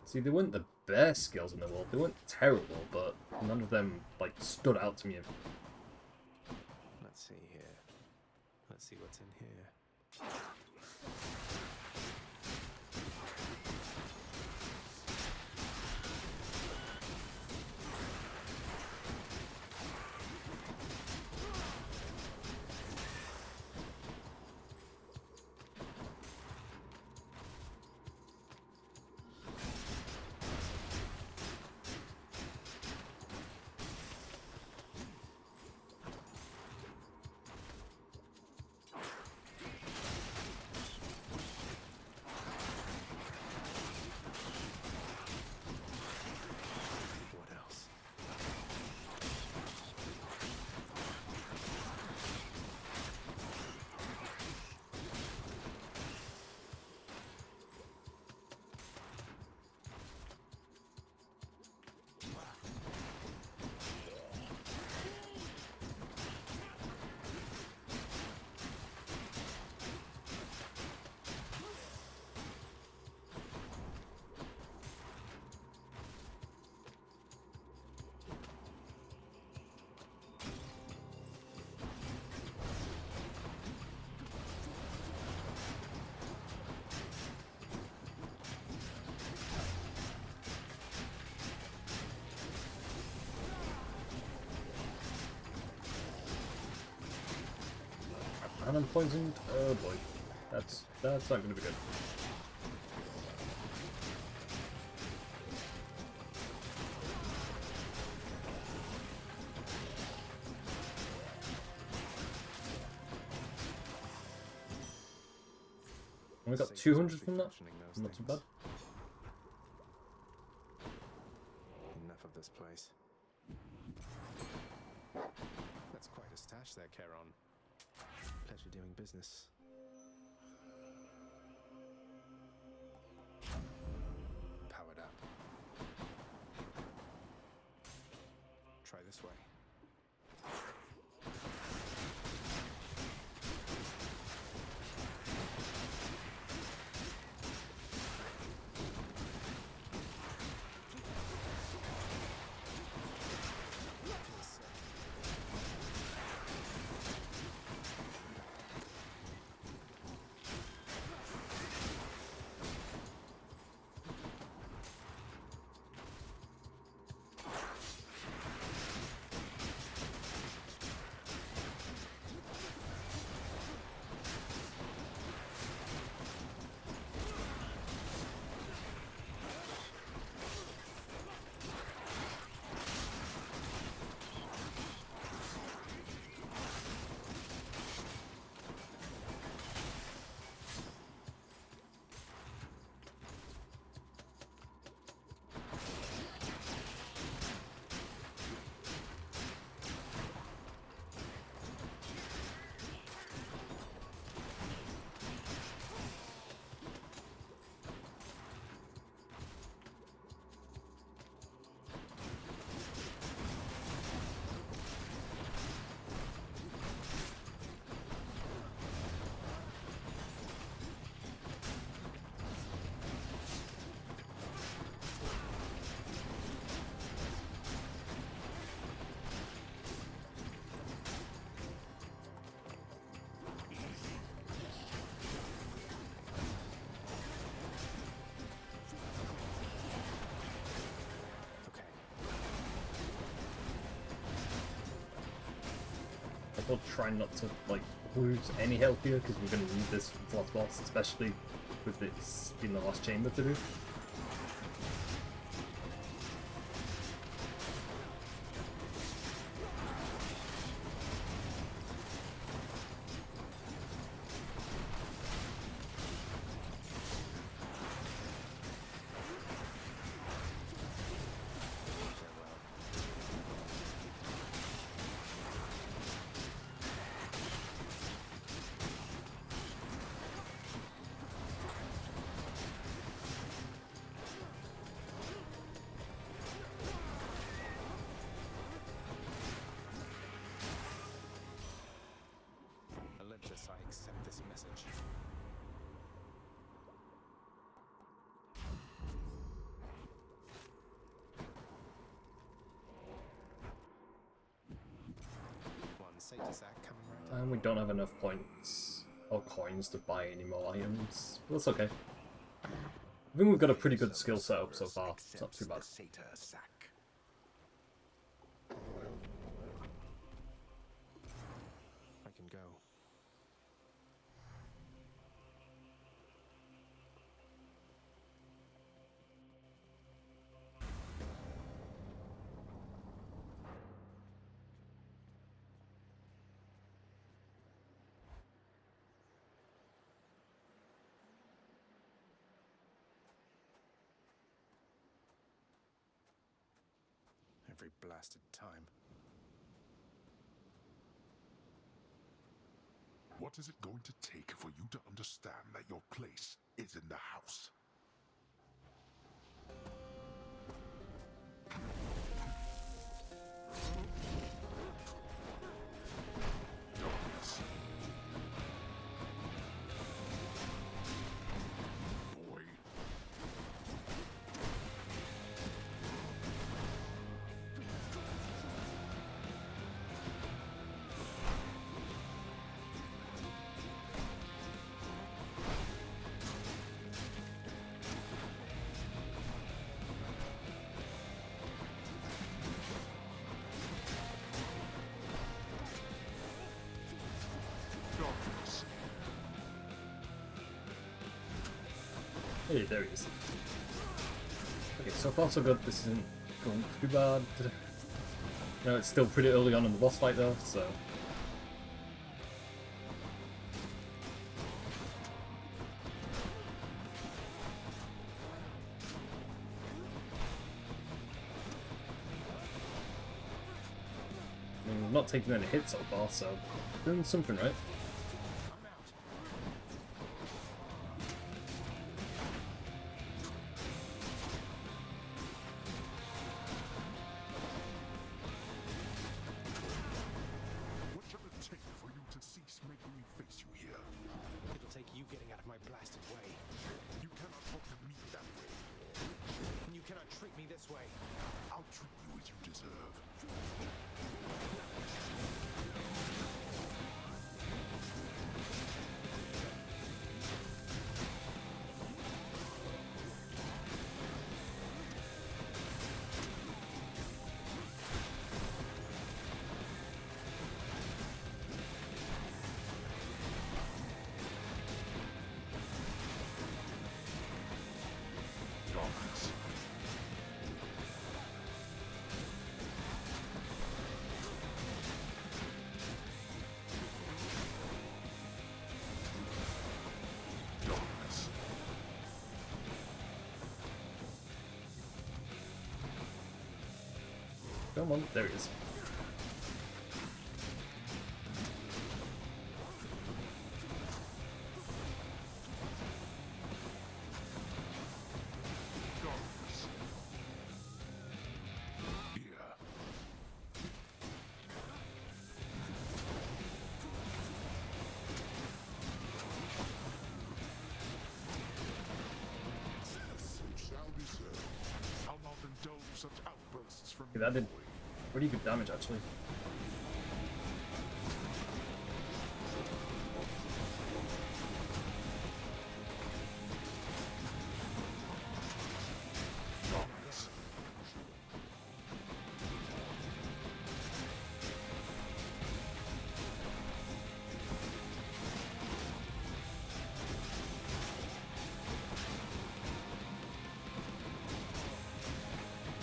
See, they weren't the best skills in the world. They weren't terrible, but none of them like stood out to me. Let's see here. Let's see what's in here. And I'm poisoned. Oh boy, that's not going to be good. And we got 200 from that. Not too bad. Enough of this place. That's quite a stash there, Charon. Pleasure doing business. Powered up. Try this way. We'll try not to like lose any health here because we're going to need this for the last boss, especially with this being the last chamber to do. this message. One Sata sack coming right up. And we don't have enough points or coins to buy any more items. But that's okay. I think we've got a pretty good skill setup so far. It's not too bad. I can go. Every blasted time. What is it going to take for you to understand that your place is in the house? Darkness. Boy. Darkness. Hey, there he is. Okay, so far so good. This isn't going too bad. No, it's still pretty early on in the boss fight though, so... I mean, we're not taking any hits so far, so doing something right. What shall it take for you to cease making me face you here? It'll take you getting out of my blasted way. You cannot talk to me that way. And you cannot treat me this way. I'll treat you as you deserve. Darkness. Darkness. Come on, there he is. Darkness. Here. Shall be served. I'll not indulge such outbursts from Okay, that did pretty good damage actually. Darkness.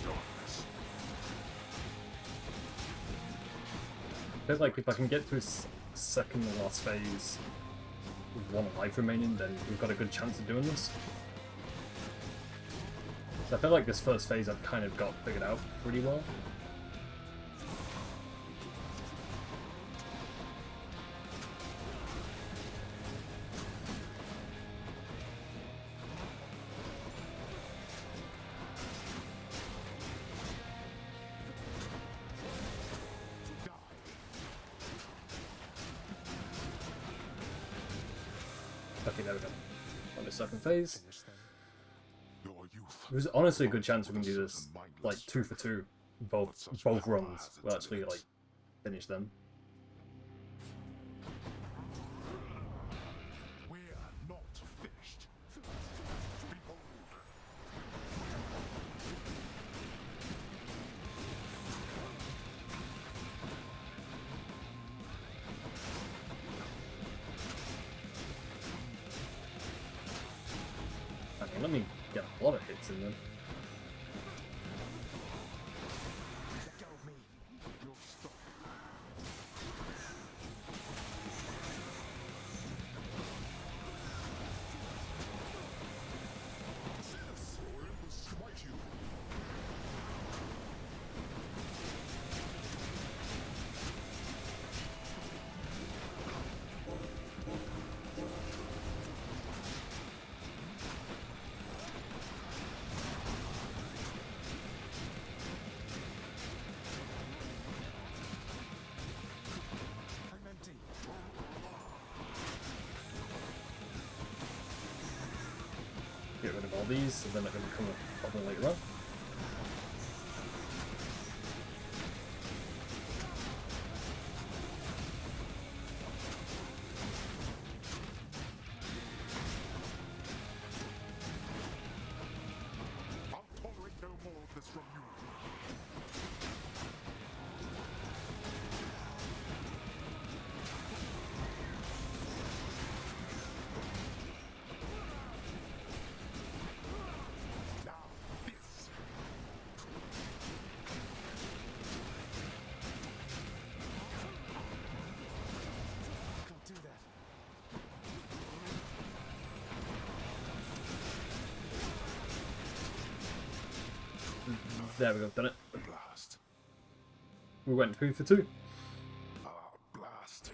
Darkness. I feel like if I can get to his second and last phase with one life remaining, then we've got a good chance of doing this. So I feel like this first phase I've kind of got figured out pretty well. Okay, there we go. On the second phase. Your youth There's honestly a good chance we can do this like 2 for 2. Both runs will actually like finish them. We're not finished. Behold. I mean, let me get a lot of hits in them. Let go of me. You'll stop. Zeus, Olympus smite you. I'm empty. Get rid of all these, so they're not going to come a problem later on. I'll tolerate no more of this from you. Now, this. Don't do that. There we go, done it. Blast. We went 2 for 2. Blast.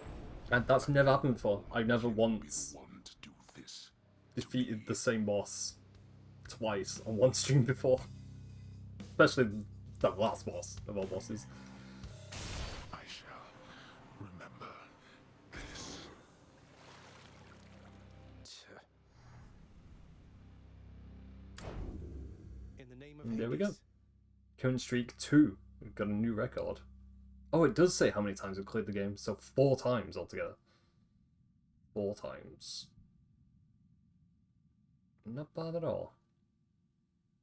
And that's never happened before. I've never once One to do this. defeated the same boss twice on one stream before. Especially the last boss of all bosses. I shall remember this. In the name of And there we go. Hades. Current streak 2. We've got a new record. Oh, it does say how many times we've cleared the game. So 4 times altogether. 4 times. Not bad at all.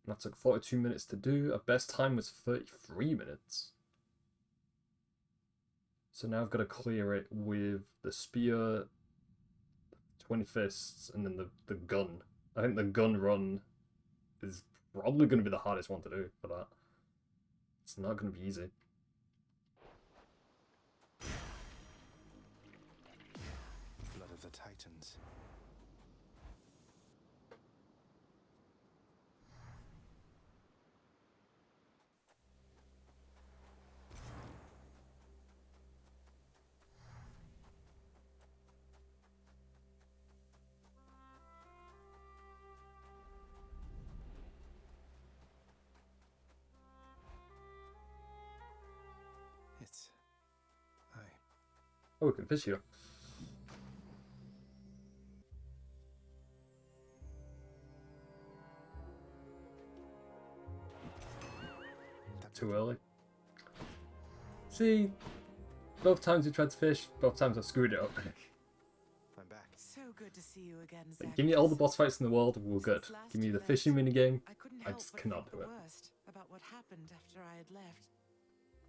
That took 42 minutes to do. Our best time was 33 minutes. So now I've got to clear it with the spear, 20 fists, and then the gun. I think the gun run is probably going to be the hardest one to do for that. It's not going to be easy. Blood of the Titans. It's... Oh, we can fish here. Too early. See, both times we tried to fish, both times I screwed it up. I'm back. So good to see you again, Like, give me all the boss fights in the world, we're good. Give me the fishing minigame, couldn't I help just but cannot think do the it. worst about what happened after I had left,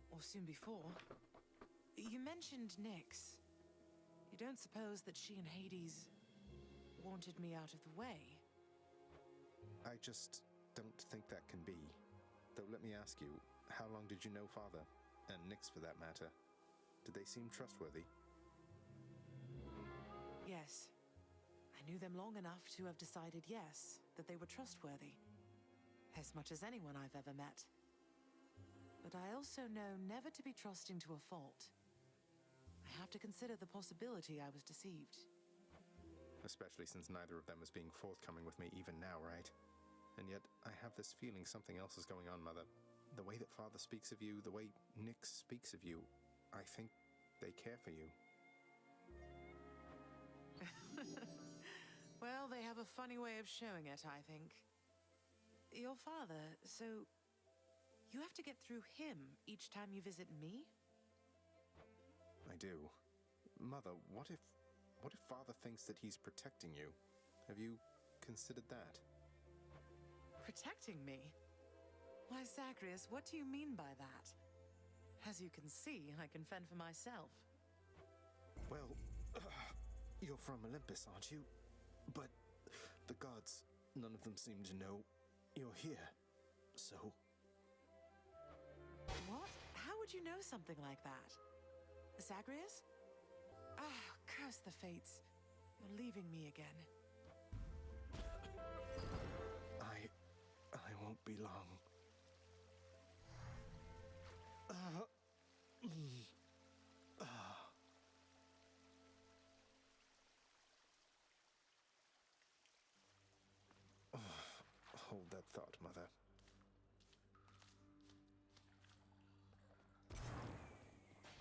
or soon before. You mentioned Nyx. You don't suppose that she and Hades wanted me out of the way? I just don't think that can be. Though let me ask you, how long did you know Father? And Nyx for that matter? Did they seem trustworthy? Yes. I knew them long enough to have decided yes, that they were trustworthy. As much as anyone I've ever met. But I also know never to be trusting to a fault. I have to consider the possibility I was deceived. Especially since neither of them is being forthcoming with me even now, right? And yet, I have this feeling something else is going on, Mother. The way that Father speaks of you, the way Nyx speaks of you, I think they care for you. Well, they have a funny way of showing it, I think. Your father, so you have to get through him each time you visit me? I do. Mother, what if Father thinks that he's protecting you? Have you considered that? Protecting me? Why, Zagreus, what do you mean by that? As you can see, I can fend for myself. Well, you're from Olympus, aren't you? But the gods, none of them seem to know you're here. So... What? How would you know something like that? Zagreus? Ah, curse the fates. You're leaving me again. I won't be long. Hold that thought, Mother.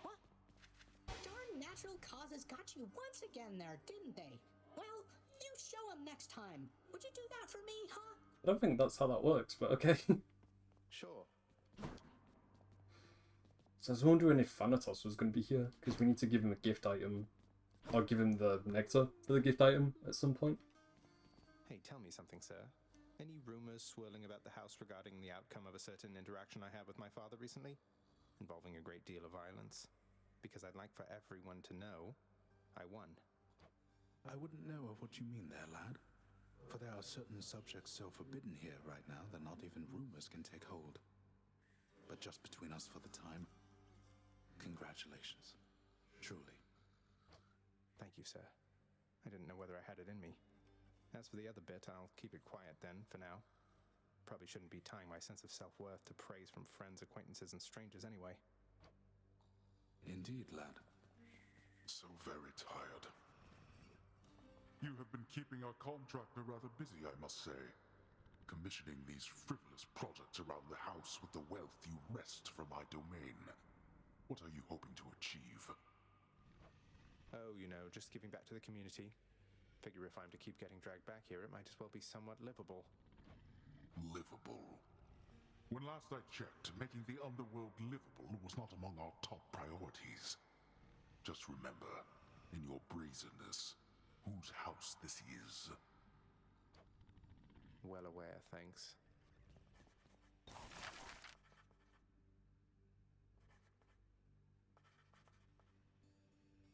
What? Darn natural causes got you once again there, didn't they? Well, you show them next time. Would you do that for me, huh? I don't think that's how that works, but okay. Sure. So I was wondering if Thanatos was going to be here, because we need to give him a gift item. Or give him the nectar for the gift item at some point. Hey, tell me something, sir. Any rumors swirling about the house regarding the outcome of a certain interaction I had with my father recently? Involving a great deal of violence. Because I'd like for everyone to know I won. I wouldn't know of what you mean there, lad. For there are certain subjects so forbidden here right now that not even rumors can take hold. But just between us for the time, congratulations. Truly. Thank you, sir. I didn't know whether I had it in me. As for the other bit, I'll keep it quiet then, for now. Probably shouldn't be tying my sense of self-worth to praise from friends, acquaintances, and strangers anyway. Indeed, lad. So very tired. You have been keeping our contractor rather busy, I must say. Commissioning these frivolous projects around the house with the wealth you wrest from my domain. What are you hoping to achieve? Oh, you know, just giving back to the community. Figure if I'm to keep getting dragged back here, it might as well be somewhat livable. Livable? When last I checked, making the underworld livable was not among our top priorities. Just remember, in your brazenness, whose house this is. Well aware, thanks.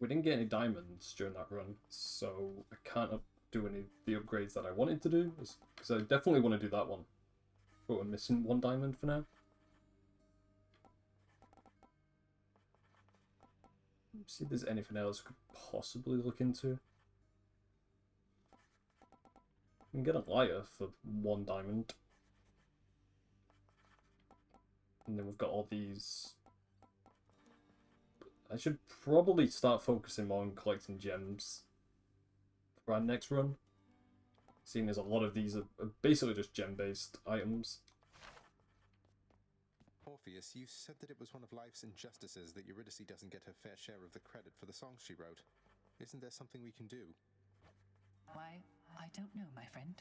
We didn't get any diamonds during that run, so I can't do any of the upgrades that I wanted to do, because I definitely want to do that one. But we're missing one diamond for now. Let's see if there's anything else we could possibly look into. We can get a lyre for 1 diamond. And then we've got all these... I should probably start focusing more on collecting gems for our next run. Seeing as a lot of these are basically just gem-based items. Orpheus, you said that it was one of life's injustices that Eurydice doesn't get her fair share of the credit for the songs she wrote. Isn't there something we can do? Why, I don't know, my friend.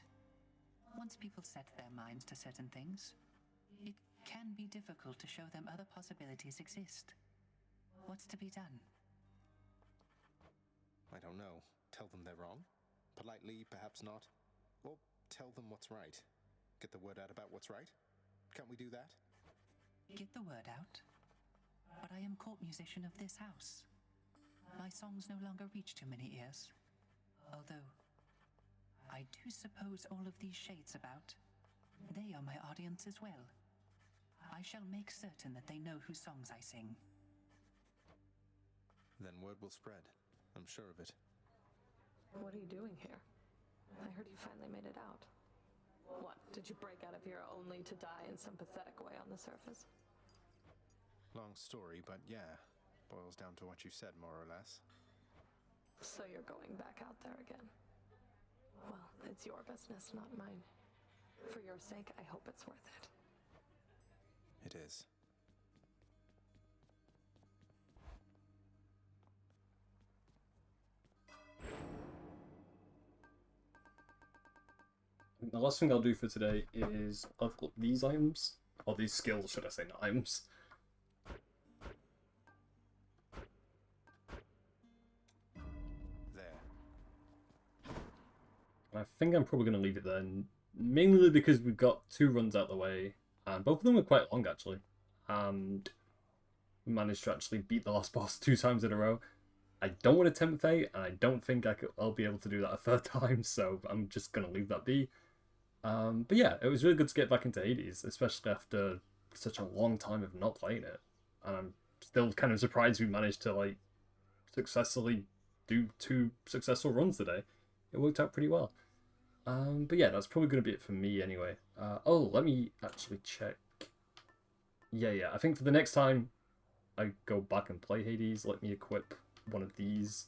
Once people set their minds to certain things, it can be difficult to show them other possibilities exist. What's to be done? I don't know. Tell them they're wrong? Politely, perhaps not. Or tell them what's right. Get the word out about what's right? Can't we do that? Get the word out? But I am court musician of this house. My songs no longer reach too many ears. Although, I do suppose all of these shades about, they are my audience as well. I shall make certain that they know whose songs I sing. Then word will spread. I'm sure of it. What are you doing here? I heard you finally made it out. What, did you break out of here only to die in some pathetic way on the surface? Long story, but yeah. Boils down to what you said, more or less. So you're going back out there again? Well, it's your business, not mine. For your sake, I hope it's worth it. It is. the last thing I'll do for today is level up these items, or these skills, should I say, not items. There. I think I'm probably going to leave it then, mainly because we've got 2 runs out of the way, and both of them are quite long actually, and we managed to actually beat the last boss 2 times in a row. I don't want to tempt fate, and I don't think I'll be able to do that a 3rd time, so I'm just going to leave that be. But yeah, it was really good to get back into Hades, especially after such a long time of not playing it. And I'm still kind of surprised we managed to, like, successfully do 2 successful runs today. It worked out pretty well. But yeah, that's probably going to be it for me anyway. Oh, let me actually check. Yeah, I think for the next time I go back and play Hades, let me equip one of these.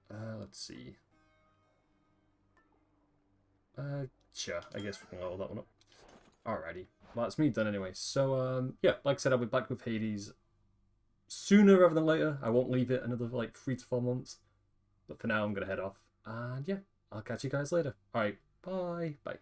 Let's see. Sure, I guess we can level that one up. Alrighty, well, that's me done anyway. So, yeah, like I said, I'll be back with Hades sooner rather than later. I won't leave it another, like, 3 to 4 months. But for now, I'm going to head off. And, yeah, I'll catch you guys later. Alright, bye. Bye.